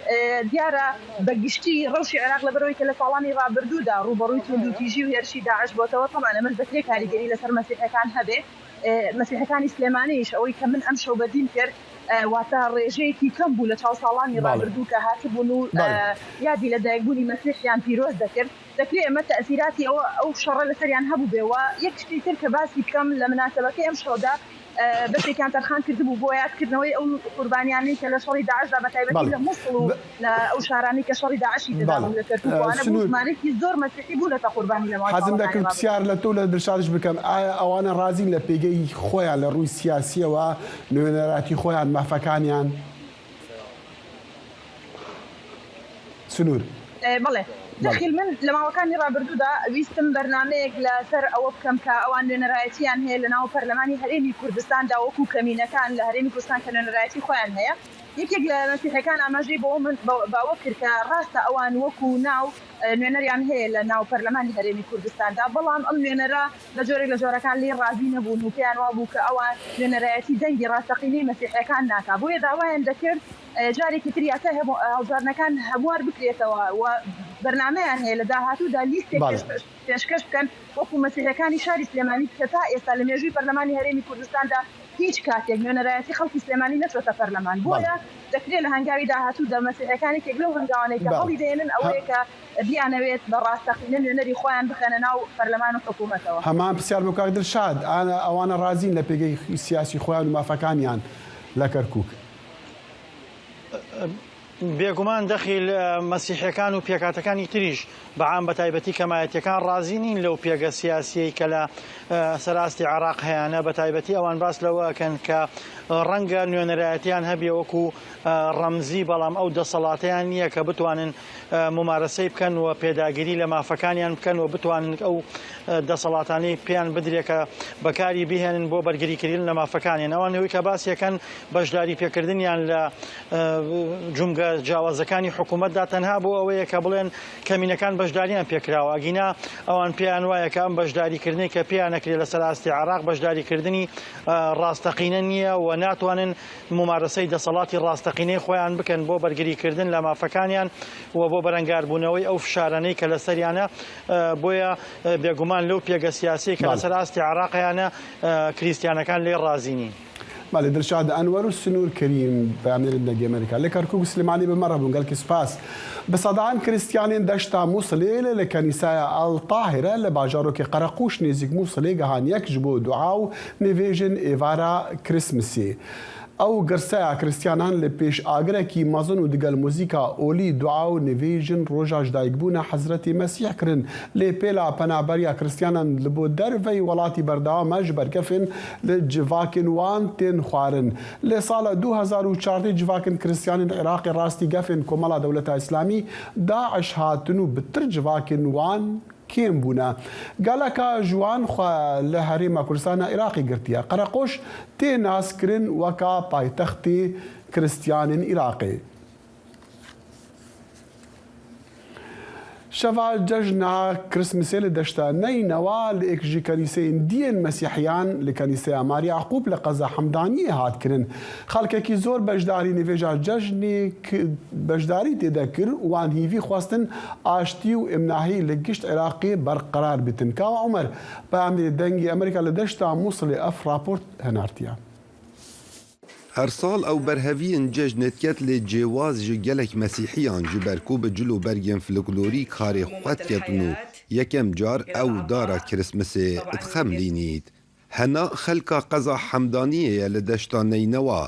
دیارە بەگشتی ڕەوشی عێراق لەبەرەوەی کە لە ساڵانی ڕابردوودا ڕوبەڕووی توندوتیژی و هێرشی داعش بۆتەوە تەمان ئەمەش بەترێ کاریگەری لەسەر مەسیحەکان هەبێ مەسیحەکانی سلێمانیش ئەوەی کە من ئەم شەو بەدین کرد واتە ڕێژەیەکی کەم بوو لە چاو ساڵانی ڕابردوو کە هاتبوون و یادی لە دایکبوونی مەسیحیان پیرۆز دەکرد دەکرێت ئەمە تەئسیراتی ئەو شەڕە لەسەریان هەبوو بێەوە یەک شتی تر کە باسی بکەم لە مناسبەکەی ئەم شەودا بەشێکیان تەرخان کردبوو بۆ یادکردنەوەی ئەو قوربانیانی کە لە شەڕی داعشدا بە تایبەتی لە مووسڵ و لە ئەو شارانی کە شەڕی داعشی دەدابوو لە کەرکووکوانە بوو زمانێکی زۆر مەسیحی بوو لە قوربانی لەماوەی حەزم دەکرد پرسیار لە تۆ لە دڵشادش بکەم ئایا ئەوانە ڕازین لە پێگەی خۆیان لە ڕووی سیاسیەوە نوێنەراتی خۆیان مافەکانیان؟ سنوور بەڵێ دەخیل من لە ماوەکانی ڕابردوودا ویستم بەرنامەیەک لەسەر ئەوە بکەم کە ئەوان نوێنەرایەتیان هەیە لە ناو پەرلەمانی هەرێمی کوردستاندا وەکو کەمینەکان لە هەرێمی کوردستان کە نوێنەرایەتی خۆیان هەیە یەکێک لە مەسیحەکان ئاماژەی باوە کرد کە ڕاستە ئەوان وەکو ناو نوێنەریان هەیە لە ناو پەرلەمانی هەرێمی کوردستاندا، بەڵام ئەم نوێنەرە لە جۆرێک لە جۆرەکان لێ ڕازی نەبوون و پێیان وا بوو کە ئەوان نوێنەرایەتی دەنگی ڕاستەقینەی مەسیحەکان ناکا، بۆیە داوایان دەکرد جارێکی تریاتە هەڵبژارنەکان هەموار بکرێتەوە و بەرنامەیان هەیە لە داهاتوودا لیستێک پێشکەش بکەن وەکو مەسیحەکانی شاری سلێمانی کە تا ئێستا لە مێژووی پەرلەمانی هەرێمی کوردستاندا هیچ کاتێک نوێنەرایەتی خەڵکی سلێمانی نەچۆتە پەرلەمان، بۆیە دەکرێت لە هەنگاوی داهاتوودا مەسیحەکانێک لەو هەنگاوانەی کە هەڵی دێنن ئەوەیە کە بیانەوێت بە ڕاستەقینە نوێنەری خۆیان بخەنە ناو پەرلەمان و حکوومەتەوە. هەمان پرسیار بۆ کاک دڵشاد، ئەوانە ڕازین لە پێگەی سیاسی خۆیان و مافەکانیان لە کەرکووک؟ بێگومان دەخیل مەسیحەکان و پێکاتەکانی تریش بەعام بە تایبەتی کەمایەتیەکان ڕازی نین لەو پێگە سیاسیەی کە لە سەراستی عێراق هەیەە، بە تایبەتی ئەوان باس لەوەکەن کە ڕەنگە نوێنەرایەتیان هەبێ وەکو ڕەمزی، بەڵام ئەو دەسەڵاتیان نییە کە بتوانن ممارەسەی بکەن و پێداگیری لە مافەکانیان بکەن و بتوانن ئەو دەسەڵاتانەی پێیان بدرێت کە بەکاری بهێنن بۆ بەرگریکردن لە مافەکانیان. ئەوان هەووی کە باسیەکەن بەشداری پێکردنیان لە جومگە جیاوازەکانی حکوومەتدا تەنها بۆ ئەوەیە کە بڵێن کەمینەکان بەشداریان پێکراوە، ئەگینا ئەوان پێیان وایە کە ئەم بەشداریکردنی کە پێیان نەکرێت لە سەراستی عێراق بەشداریکردنی ڕاستەقینە نییە و ناتوانن ممارەسەی دەسەڵاتی ڕاستەقینەی خۆیان بکەن بۆ بەرگریکردن لە مافەکانیان و بۆ بەرەنگاربوونەوەی ئەو فشارانەی کە لەسەریانە. بۆیە بێگومان لەو پێگە سیاسی کە لە سەراستی عێراقیانە کریستیانەکان لێ ڕازی نین. بله دلشاد ئەنوەر و سنوور کەریم بەیانێت لە ئەمریکا لە کەرکووک و سلێمانی بمەڕە بوون گەلکی سپاس بەسەدان کریستیانên دەشتا مووسڵێ لە کەنیسایە ئەڵتاهرە لە باژارۆکی قەرەقوش نێزیک مووسڵێ گەهانیەک ji بۆ دوعا و نوێژن ئێوارە کریسمسێ. ئەو گرسەیە کریستیانان لە پێش ئاگرێکی مەزن و دگەل موزیکا ئۆلی دوعا و نوێژن ڕۆژاش دایکبوونە حەزرەتی مەسیح کردن لێ پێلا پەنابەریە کریستیانان لە بۆ دەرڤەی وڵاتی بەردەوامەش بەرگەفن لە جڤاکن وان تێن خوارن. لە ساڵە 2014 جڤاکن کریستیانên عێراقی ڕاستی گەفن کۆمەڵا دەوڵەتە ئیسلامی داعش هاتن و بتر جڤاکن وان کێم بوونە. گەلەکە ژوان لە هەرێمە کوردستانە عێراقی گرتیە. قەرەقۆش تێ ناسکردن وەکا پایتەختی کریستیانên عێراقی. شەڤا جەژنا کریسمسێ لە دەشتا نەینەوە لە ئێکژی کەنیسەیên دیên مەسیحیان لە کەنیسەیە ماری یعقوب لە قەزا حەمدانیە هاتکردن. خەڵکێکی زۆر بەشداری نوێژا جەژنی بەشداری تێدەکرد وان هیوی خواستن ئاشتی و ئەمناهی لە گشت عێراقی بەرقەرار بتن. کاوە عومەر بەیانی دەنگی ئەمریکا لە دەشتا مووسڵێ ئەف راپۆرت هەنارتیە. هەر ساڵ ئەو بەرهەڤیên cejnetket lê cêwaz ji gelek mesîhiyan ji berkû bi cilo bergên folklorî karê xwe diketin û yekem car ew dara Kirismesê dixemlînît. Hena xelka qeza hemdaniyê ye li deşta neynewa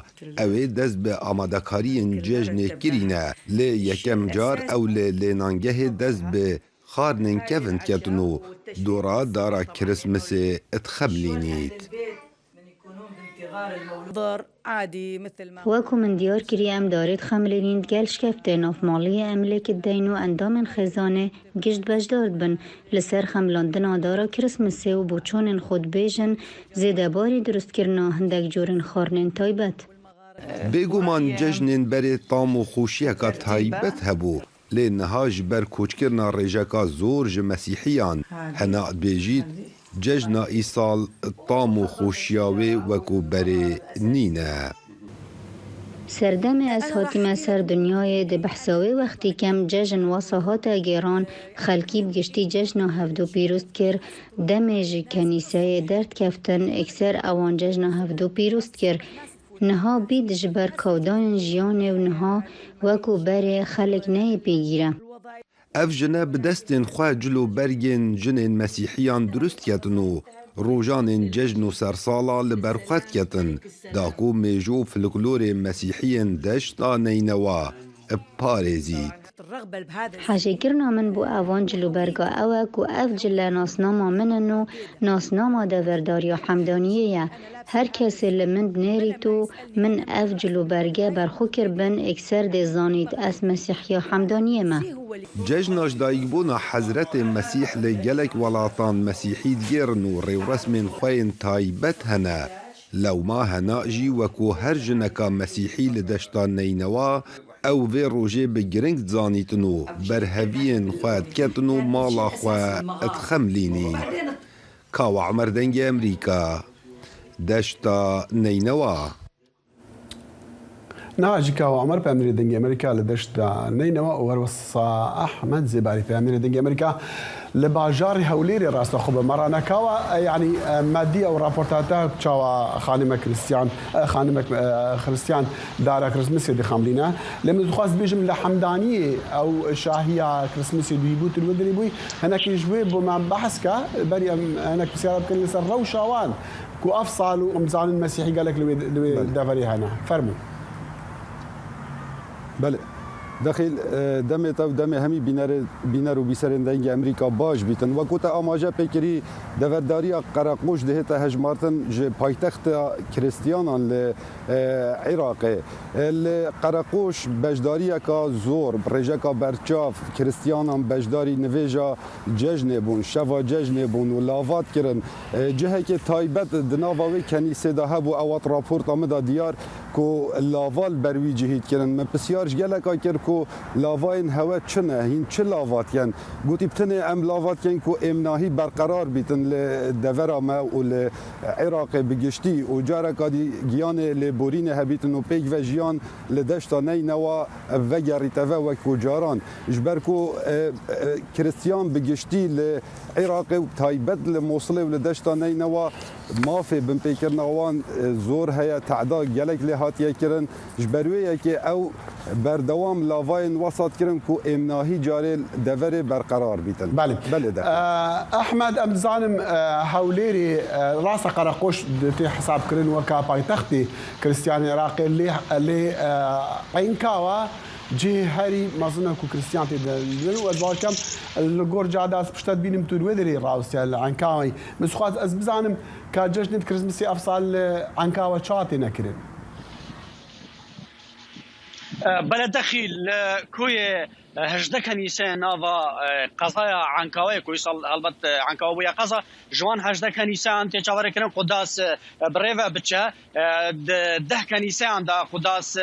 ew ê dest bi amadekariyên cejnê kirîne lê yekem car ew lê lênangehê dest bi xarnên kevin diketin û dora dara Kirismesê dixemlînît. وەکو من دیار کردی ئەم دارێت خەملێنین گەل شکەفتێ نافماڵیە ئەملێکت دەین و ئەندامên خێزانê گشت بەشدار بن لەسەر خەملاندنا دارا کریسمسê û بۆچۆنên xwedibêjin zêdebarî durustkirina hindek corên xarnên taybet. Bêguman cejnên berê tam û xweşiyeka taybet hebû lê niha ji ber koçkirina rêjeka zor ji mesîhiyan hena dibêjît cejna îsal tam û xweşiya wê wekû berê nîne. Serdemê ez hatime ser dunyayê di behsa wê wextî kem cejn wasa hate gêran xelkî bi giştî cejna hevdûpîrûst kir demê ji kenîseyê derdkeftin ekser ewan cejna hevdûpîrûst kir. Niha bîd ji ber kawdanên jiyanê û niha wekû berê xelek neyê pêgîre. Ev jine bi destên xwe cilo bergên jinên mesîhiyan durust ketin û rojanên cejn û sersala li ber xwe diketin da ku mêjo folklorê mesîhiyên deşta neynewa parêzît. Hejêkirina min bû evan cilûberga ew e ku ev cile nasnama min in û nasnama deverdariya hemdaniyê ye. Her kesê li min nêrît û min ev cilûberge berxwe kirbin ekser dê zanît ez mesîhiya hemdaniyê me. Cejna ji dayîkbûna Hezretê Mesîh li gelek welatan mesîhî digêrin û rêwresmên xwe yên taybet hene. لو ما هناجي وكو هرجنكا مسيحي لدشتان نينوا او في روجي بجرنج زانيتنو برهبين خواد كتنو مالا خوا اتخمليني كاو عمر دنجي امريكا دشتا نينوا ناجي كاو عمر بأمير دنجي أمريكا لدشتا نينوا وروصا أحمد زباري بأمير دنجي أمريكا لباجار هوليري راس خب مرانا كاوا يعني مادية أو رابورتاتا كاوا خانمة كريستيان دارا كريسمس دي خاملينا لما تخاص بيجم لحمدانية أو شاهية كريسمس دي بوت الودري بوي هناك يجوي بما بحث كا بري هناك بسيارة كل لسر روشاوان كو أفصال ومزان المسيحي قال لك لوي دافري هنا فرمو بله داخل دم تو دم همی بینر و بیسرندگی امریکا باش بیتن و کوتا آماجه پیکری دورداری قراقوش دهتا هجمارتن ج پایتخت کریستیانان ل عراق قراقوش بجداری کا زور برجا کا برچاف کریستیانان بجداری نویجا جشن بون شوا جشن بون و لاوات کرن جهه که تایبت دناوی کنیسه ده بو اوات راپورت آمده دیار کو لاوال بروی جهید کرن من بسیارش گلکا کر کو لاواین هوا چنه هین چه لاوات ین گوتی بتنه ام لاوات ین کو امناهی برقرار بیتن لدورا ما و لعراق بگشتی و جارکا دی گیان لبورین هبیتن و پیک و جیان لدشتا نی نوا و گریتوه و کجاران جبرکو کریستیان بگشتی لعراق و تایبت لموصله و لدشتا نی نوا مافی بن پیکر نوان زور هیا تعداد گلک لهاتیه کرن جبرویه که او بردوام لاواین وسط کرن کو امناهی جاری دوره برقرار بیتن بله ده احمد امزانم هوليري راس قراقوش تی حساب کرن وکا پایتختی کریستیان عراقی لی عینکاوا جي هاري مازن كو كريستيان تدل والباكم الجور جاداس بشتات بينم تود ودري راوسيا عنكاوي مسخات از بزانم كجشن كريسمسي افصال عنكاوا شاتي نكرين بلد دخيل كوي هجده كنيسه نافا قضايا عنكاوي كويسال البت عنكاوي قضا جوان هجده كنيسه انت چاور كرن قداس بريفا بچا ده كنيسه عند قداس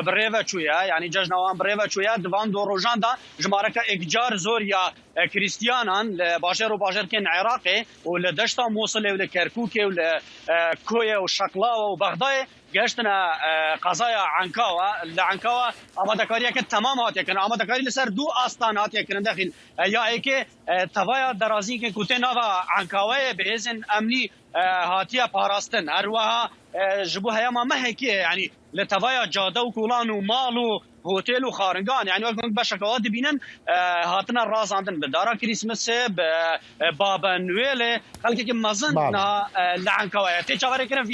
بريفا چويا يعني ججنوان بريفا چويا دوان دو روجان دا جماركا اكجار زوريا كريستيانان لباشر وباشر كن عراقي ولدشتا موصل ولكركوك ولكويا وشقلا وبغداد گشتنا قضايا عنكاوا لعنكاوا آماده‌کاری که تمام هات یکن آماده‌کاری لسر دو آستانات یکن داخل یا ایک توایا درازی که کوته نوا عنکاوا به اذن امنی هاتیا پاراستن هر وها جبو هيا ما هيك يعني لتوايا جاده وكولان ومال وهوتيل وخارنقان يعني وقت بشكوات بينن هاتنا الراس عندن بدارا كريسمس بابا نويل خلك مازن لعنكاوا تيجاوري كان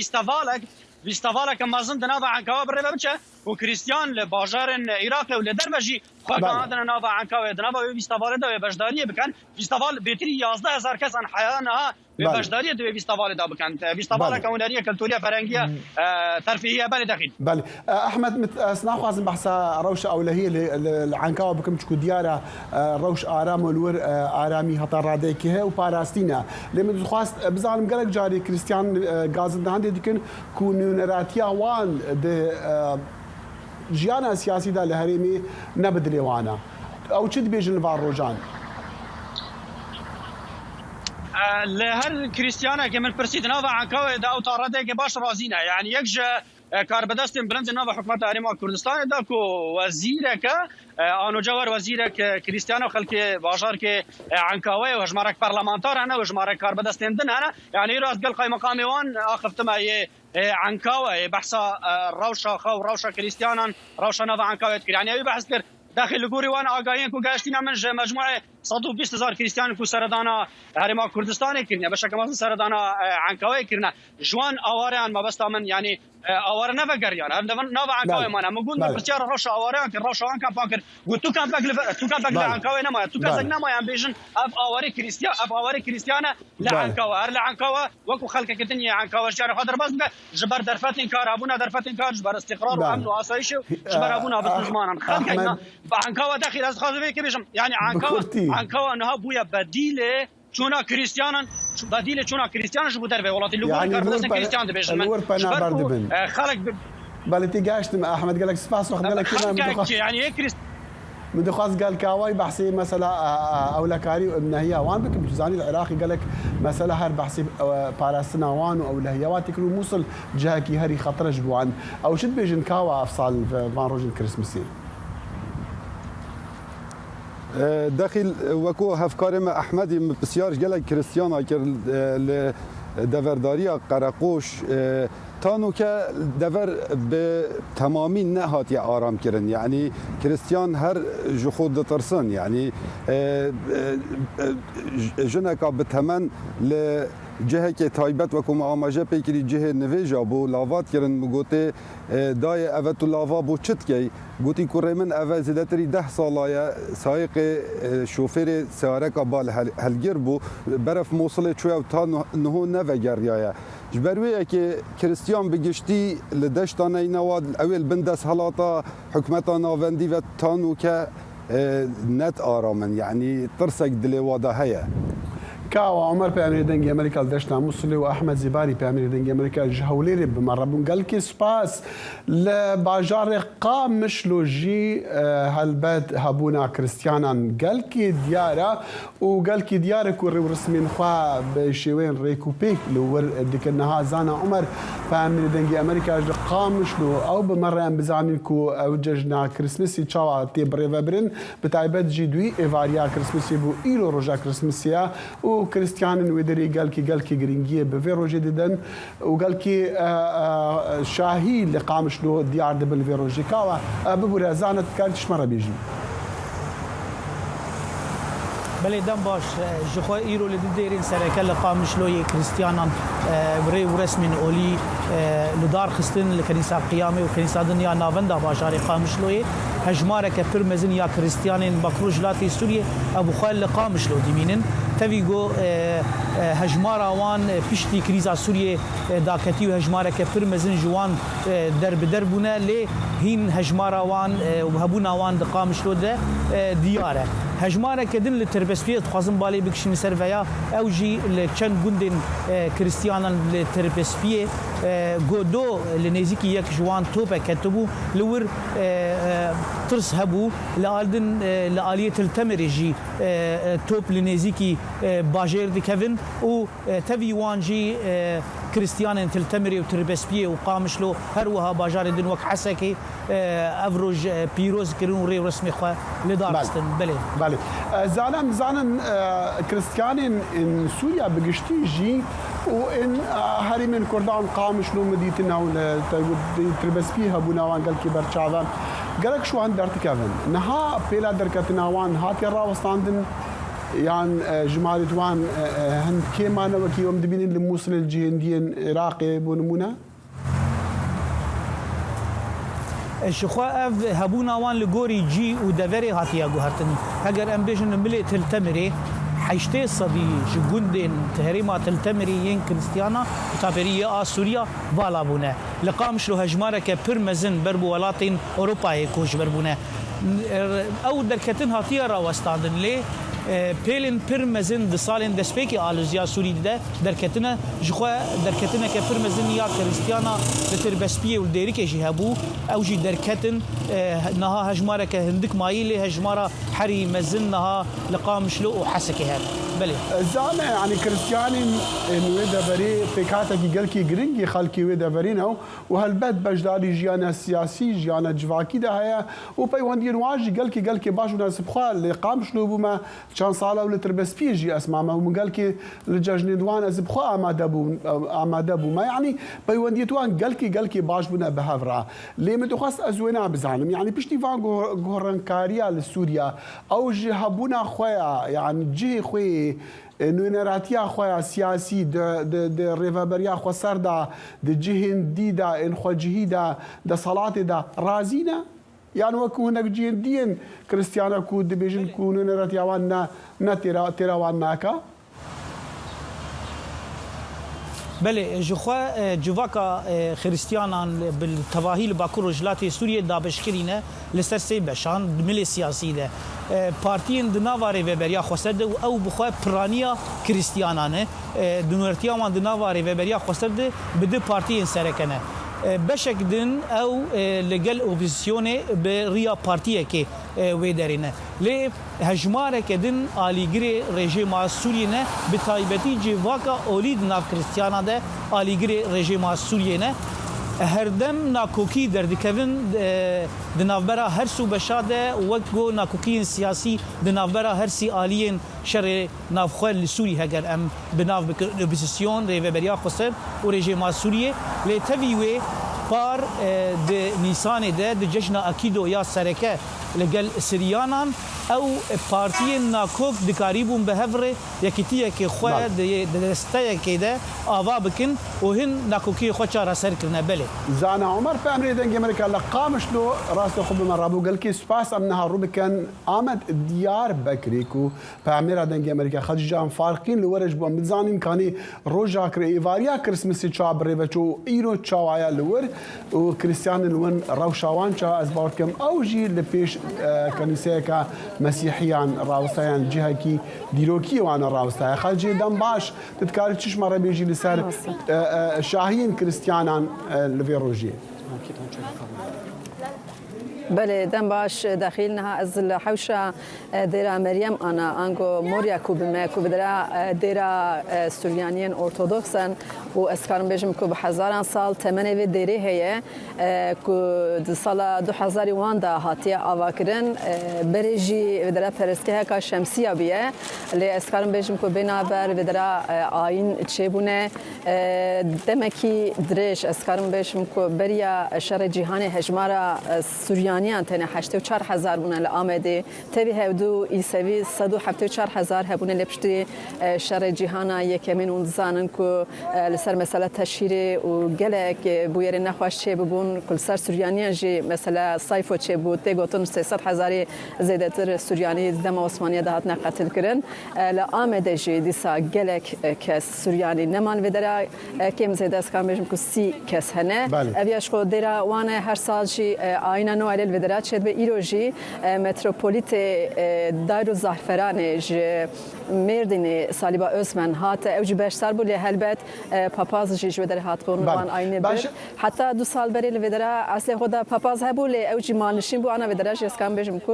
فيستافالك مازن دنافا عنكاوا بريبا بچا وكريستيان لباجار عراق ولدربجي خاكا عندنا نافا عنكاوا دنافا فيستافال ده بجداريه بكن فيستافال بيتري 11000 كس عن حيانها بجداريه ده فيستافال ده بكن فيستافال كونريه كلتوريه فرنجيه ترفيهيه بل داخل بل احمد سناخ لازم بحثا روش اولهيه العنكاوا بكم تشكو دياره روش ارام ولور ارامي هطا راديكه وباراستينا لما خواست بزعلم قالك جاري كريستيان غازن عندي ديكن كونراتيا وان ده جيانا سياسي دا لهريمي نبدلي وانا او تشد بيجن الفاروجان لهر كريستيانا كمن برسيد نافا عنكاوي دا او طاردك باش رازينا يعني يكجا كاربداستن برنز نافا حكومه هريما كردستان داكو وزيرك انو جوار وزيرك كريستيانو خلك باشارك عنكاوي وجمارك برلمانتار انا وجمارك كاربداستن دن انا يعني راس قال قاي مقامي وان اخفت ما عنكاوي بحثا روشا خو روشا كريستيانا روشا نافا عنكاوي يعني بحث كر داخل الجوري وانا اقاين كو قاشتينا من مجموعه 120,000 كريستيان كو سردانا هرما كردستان كرنا باش كمان سردانا عنكاوي كرنا جوان اواران ما بس من يعني اوار نفا قريان نفا عنكاوي ما انا مقول برشار روشا اواران كر روشا وان كان فاكر قلت كان باك عنكاوي نما تو كان ما يعني بيجن اف اواري كريستيانا لعنكاوي وكو خلق كدنيا عنكاوي شار خاطر بس جبر درفاتين كار ابونا درفاتين كار جبر استقرار وامن واسايش جبر ابونا بزمان خلق عنكاوي داخل از خاطر كيفاش يعني عنكاوي انها بويا بديله چونا کریستیانن بدیل چونا کریستیان جو در ولات اللي يعني كاردسن كريستيان دبيجن خلق بلتي قاشتم احمد قال لك سباس واخد بالك يعني ايه كريست من خاص قال كاواي بحسي مثلا اولكاري وابن هياوان بك بجزاني العراقي قال لك مثلا هر بحسي بالاستناوان او الهياوات يكونوا موصل جهكي هري خطر جبوان او شد بيجن كاوا افصال فان روجن كريسمسي داخل وكو هفكار ما احمدي بسيار قال لك كريستيانا دفرداريا قرقوش تانو که دور به تمامی نهات یا آرام کردن یعنی کریستیان هر جو خود ترسن یعنی جنکا به تمن ل جهه که تایبت و کم آماجه پیکری جهه نویجا بو لاوات کردن مگوته دای اوت لاوا بو چت کی گوتی کوره من اول زیادتری 10 ساله سایق شوفر سیاره کا بال هلگیر بو برف موصل چویا تا نهو نوگریایه جبرویه که کریستیان بگشتی لدشتانه نواد اول بندس حالاتا حکمتا ناوندی و تانو که نت آرامن یعنی ترسک دلی وادا هیا كاوا عمر بأمير دنجي أمريكا دشنا مصلي وأحمد زباري بأمير دنجي أمريكا جهوليري بمربون قال كي سباس لباجار قامش لوجي هالبد هابونا كريستيانا قال كي ديارة وقال كي ديارة كوري ورسمين خوا بشيوين ريكوبيك لور ديك النها زانا عمر بأمير دنجي أمريكا قامش لو أو بمرة أم بزعمين كو أوججنا كريسمسي تشاوا تيب ريفابرين بتايبت جدوي إيفاريا كريسمسي بو إيلو روجا كريسمسيا وكريستيان ويدري قال كي جرينجيه بفيرو جديدا وقال كي شاهي اللي قامش له ديار دبل فيرو جيكاوا ببورا زانت كانتش مره بيجي بله دم باش جخوا ايرو لديرين سركل قامش له كريستيانا بري ورسمين اولي لدار خستن الكنيسه قيامه وكنيسه دنيا نافندا باشاري قامش له هجماره كبرمزن يا كريستيانين بكروج لاتي سوريا ابو خال قامش له ديمينن تفيغو هجماره وان بيشتي كريزا سوريا داكتي وهجماره كبرمزن جوان درب دربنا لي هين هجماره وان وهبونا وان قامش له دياره هجماره كدن لتربسبيه تخازن بالي بكشن سرفيا اوجي لكن جندن كريستيانا لتربسبيه غودو لنيزيكي يك جوان توبا كتبو لور ترس هبو لالدن لاليه التمرجي توب لنيزيكي باجير دي كيفن و تفي وانجي كريستيان تلتمري وتربسبيه وقامش له هروها باجار دن وك حسكي افروج بيروز كرون ري رسمي خو لدارستن بله بله زانم كريستيان ان سوريا بقشتي جي وان هاري من كردان قامش له مديتنا تربسبيه ابو نوان قال كي برشاذان قالك شو عند ارتكافن نها بلا دركتنا وان هاتي راوستاندن يعني جمال دوان هن كيما انا وكي يوم دبين الموصل الجهنديين عراقي بونمونا الشخوا هبونا وان لغوري جي ودفري هاتيا غهرتني اگر ام بيجن مليت التمري حيشتي صبي جندن تهريما تلتمري ين كريستيانا تابريه سوريا بالابونه لقامش له هجماره كبرمزن بربو ولاتين اوروبا كوش بربونه او دركتن هاتيا راوستاندن لي پیلن پرمزن د سالن د سپیکی آلوزیا سوری ده درکتنه جخوا درکتنه که پرمزن یا کریستیانا لتر بسپیه و دیری که جهبو او جی درکتن نها هجماره که هندک مایلی هجماره حری مزن نها لقامش له وحسكي هذا بله زعما يعني كريستياني ويدا بري بيكاتا كي قال كي جرينجي خالكي ويدا برينو وهالبد بجداري جيانا سياسي جيانا جواكي ده هيا وبيواندي نواجي قال كي باشو ناس بخوا اللي قامش له بما كان صاله ولا تربس بيجي اسمع ما ومن قال كي لجاجني دوان از بخوا امادبو ما يعني بيواندي توان قال كي باش بنا بهافرا لي مدخص ازوينا بزعلم يعني بيشتي فان غورنكاريا لسوريا او جهبونا خويا يعني جي خوي نونراتيا خويا سياسي د ريفابريا خو سردا د جهن ديدا ان خو جهيدا د صلاه دا رازينا يعني وكو هناك جهن دين كريستيانا كو دبيجن كو نونراتيا وانا نتيرا واناكا بله جخوا جواكا خريستيانا بالتواهيل باكو رجلاتي سوريا دا بشكرينه لسر سي بشان ملي سياسي ده پارتیین دناواری وبریا خسرد او بخواه پرانیا کریستیانانه دنورتیا من دناواری وبریا خسرد بده پارتیین سرکنه بشک دن او لگل اپوزیسیونه به ریا پارتیه که ویدرینه لی هجماره که دن آلیگری رژیم سوریه نه به تایبتی جواکا اولید ناف کریستیانا ده آلیگری رژیم سوریه نه هر دم ناکوکی در دکوین دنافبرا هر سو بشاده وقت گو ناکوکی سیاسی دنافبرا هر سی آلیین شر نافخوال لسوری هگر ام بناف اپوزیسیون ریوبریا خسر و رژیم سوریه لی تبیوی پار د نیسان ده د جشن اکیدو یا سرکه لگل سریانان او پارتی ناکوک دکاریبون به هفره یکیتیه که خواه دسته که ده آوا بکن و هن ناکوکی خواه چارا سر کرنه بله زانا عمر په امریکا دنګ امریکا لقامش لو راست خو به مرابو قال كي سپاس امنها روبكن آمد ديار بكريكو په امریکا دنګ امریکا خدجان فارقين لورج بو مزان امكاني روجا كريفاريا كريسمس تشابري بچو ايرو تشاوايا لور و كريستيان لون روشاوان چا از باوركم اوجي لپیش كنيسه کا مسيحيان راوستيان جهكي ديروكي وانا راوستي خلجي دم باش تتكاري تشش مره بيجي لسر شاهين كريستيانان لفيروجي بله دم باش داخلنا از الحوشة ديرا مريم أنا أنجو موريا كوبما كوبدرا ديرا سوريانيين أرثوذكسن وأسكارم بيجم كوب هزاران سال تمنه في ديري هي كود سال 2001 دا هاتيا أواكرن بريجي بدرا فرسكه كا شمسية بيه اللي أسكارم بيجم كوب بينابر بدرا آين تشيبونه دمكي دريش أسكارم بيجم كوب بريا شر جهاني هجمارا سوريان یعنی تنها 84,000 بونه لآمده تبی هودو ایسوی 174,000 هبونه لپشتی شر جهانا یکمین اون زانن که لسر مثلا تشهیر و گلک بویر نخواش چه ببون کل سر سوریانی جی مثلا صیفو چه بود تگوتن 300,000 زیاده تر سوریانی دم عثمانی دهات نقتل کردن لآمده جی دیسا گلک کس سوریانی نمان و درا کم زیاده است کام بچم که 30 کس هنه اویش خود درا وانه هر سال جی آینه نو علیل ودرات شد به ایروجی متروپولیت دایرو زعفران ج مردین سالیبا اسمن هات اوجی بشتر بود هلبت پاپاز جی ودر هات بون وان آینه بر حتی 2 سال بری ودرا اصل خدا پاپاز هبول اوجی مالشین بو انا ودراش اسکام بچم که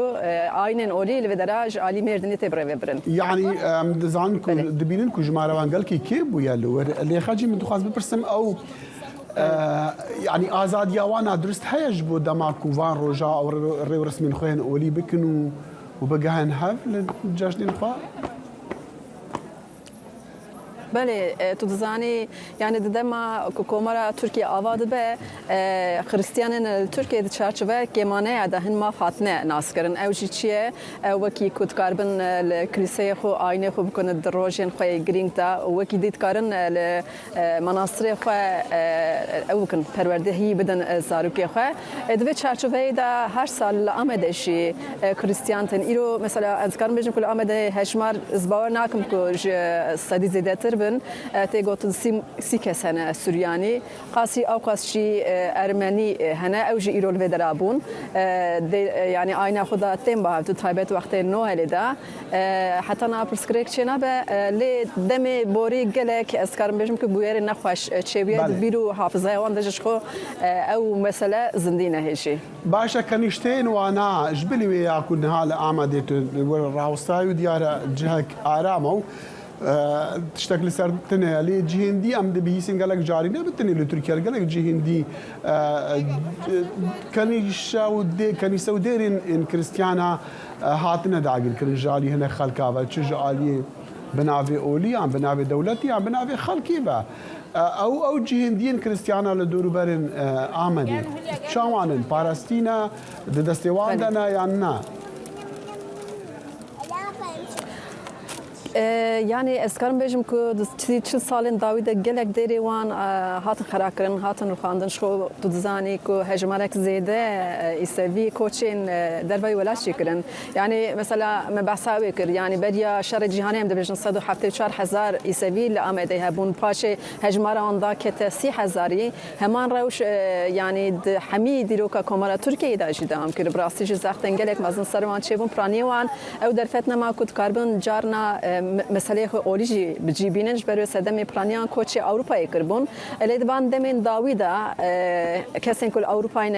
آینه اولی ودراج علی مردنی تبره وبرن يعني دزانكم دبينكم جماعه وان قال كي بو يالو اللي خاجي من تخاز ببرسم او يعني آزاديا وانا درست هيج بو دماكو فان روجا او ريو رسمين خوين اولي بكنو وبقاهن هاف للجاجنين الخوا بله تو دزانی یعنی دما کومارا ترکیه آواد به خریستیانن ترکیه چارچوبه کمانه دهن ما فاتنه ناس کردن اوجی چیه وکی کود کاربن الکلیسه خو آینه خو بکنه دروژن خو گرینگ تا وکی دید کارن مناصر خو او کن پروردهی بدن زاروکی خو دوی چارچوبه دا هر سال آمده شی خریستیانتن ایرو مثلا از کارم بجم کل آمده هشمار زبار ناکم کو صدی زیادتر بن تيجوتن سي كسنة سورياني قاسي أو قاسي أرمني هنا أوجي إيرول فدرابون يعني أين خدا تيم بعد تطيبت وقت النوع لدا حتى أنا برسكريكشنا ب لدمي بوري جلك أذكر بيجم كبوير نخوش تشبيه بيرو حافظة واندجش خو أو مثلا زندينة هيشي باشا كنيشتين وأنا جبلي ويا كنا هلا عمدت الراوستاي ديار جهك آرامو تشتكل سر تنه لي جهندي ام دبي سنغالك جاري نه بتني لتركيا قالك جهندي كنيسة وديرين ان كريستيانا هاتنا داقل كرجالي هنا خلكا تشجالي بنافي اولي عم بنافي دولتي عم بنافي خلكي با او جهندين كريستيانا لدورو برن آمدي شاوانن باراستينا دستيوان دنا يعني يعني اسكارم بيجم كو تشي سالين داوود جلك ديري وان هات خراكرن هاتن خاندن شو تزاني كو هجمارك زيده يسوي كوتشين دربي ولا شكرن يعني مثلا ما بحساوي كر يعني بديا شر جهاني هم دبجن 174,000 يسوي لامده هبون باشي هجماران دا كت 30,000 همان روش يعني حميد روكا كومارا تركيا دا جدام كر براسي زختن جلك مازن سروان چبون پرانيوان او درفتنا ما كود كاربون جارنا مسئله اولیجی بجیبینش برای صدم پرانیان کوچ اروپایی کربون. لیدبان دمین داویدا کسین کل اروپایی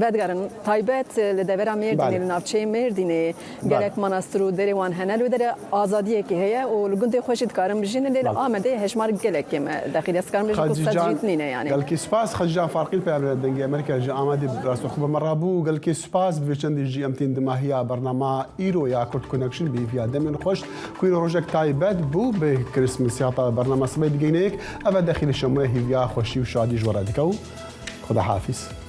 بدگرن تایبت لدبرا میردینی لنافچه میردینی گلک مناسترو دری وان هنل و در آزادیه که هیه و لگنده خوشید کارم بجین لیل آمده هشمار گلک کم داخلی از کارم بجین کستجیت نینه يعني. قال كي سباس خجان فارقين في دنجي امريكا جا آمده براسو خب مرابو قال كي سباس بيشند جي امتين دماهيا برنامج ايرو يا كورت كونكشن بي فيا دمن خوش كوين روجك تایبت بو به کریسمس یا تا برنامه سبید گینیک اول داخل شما هیویا خوشی و شادی جوره دیکو خدا حافظ.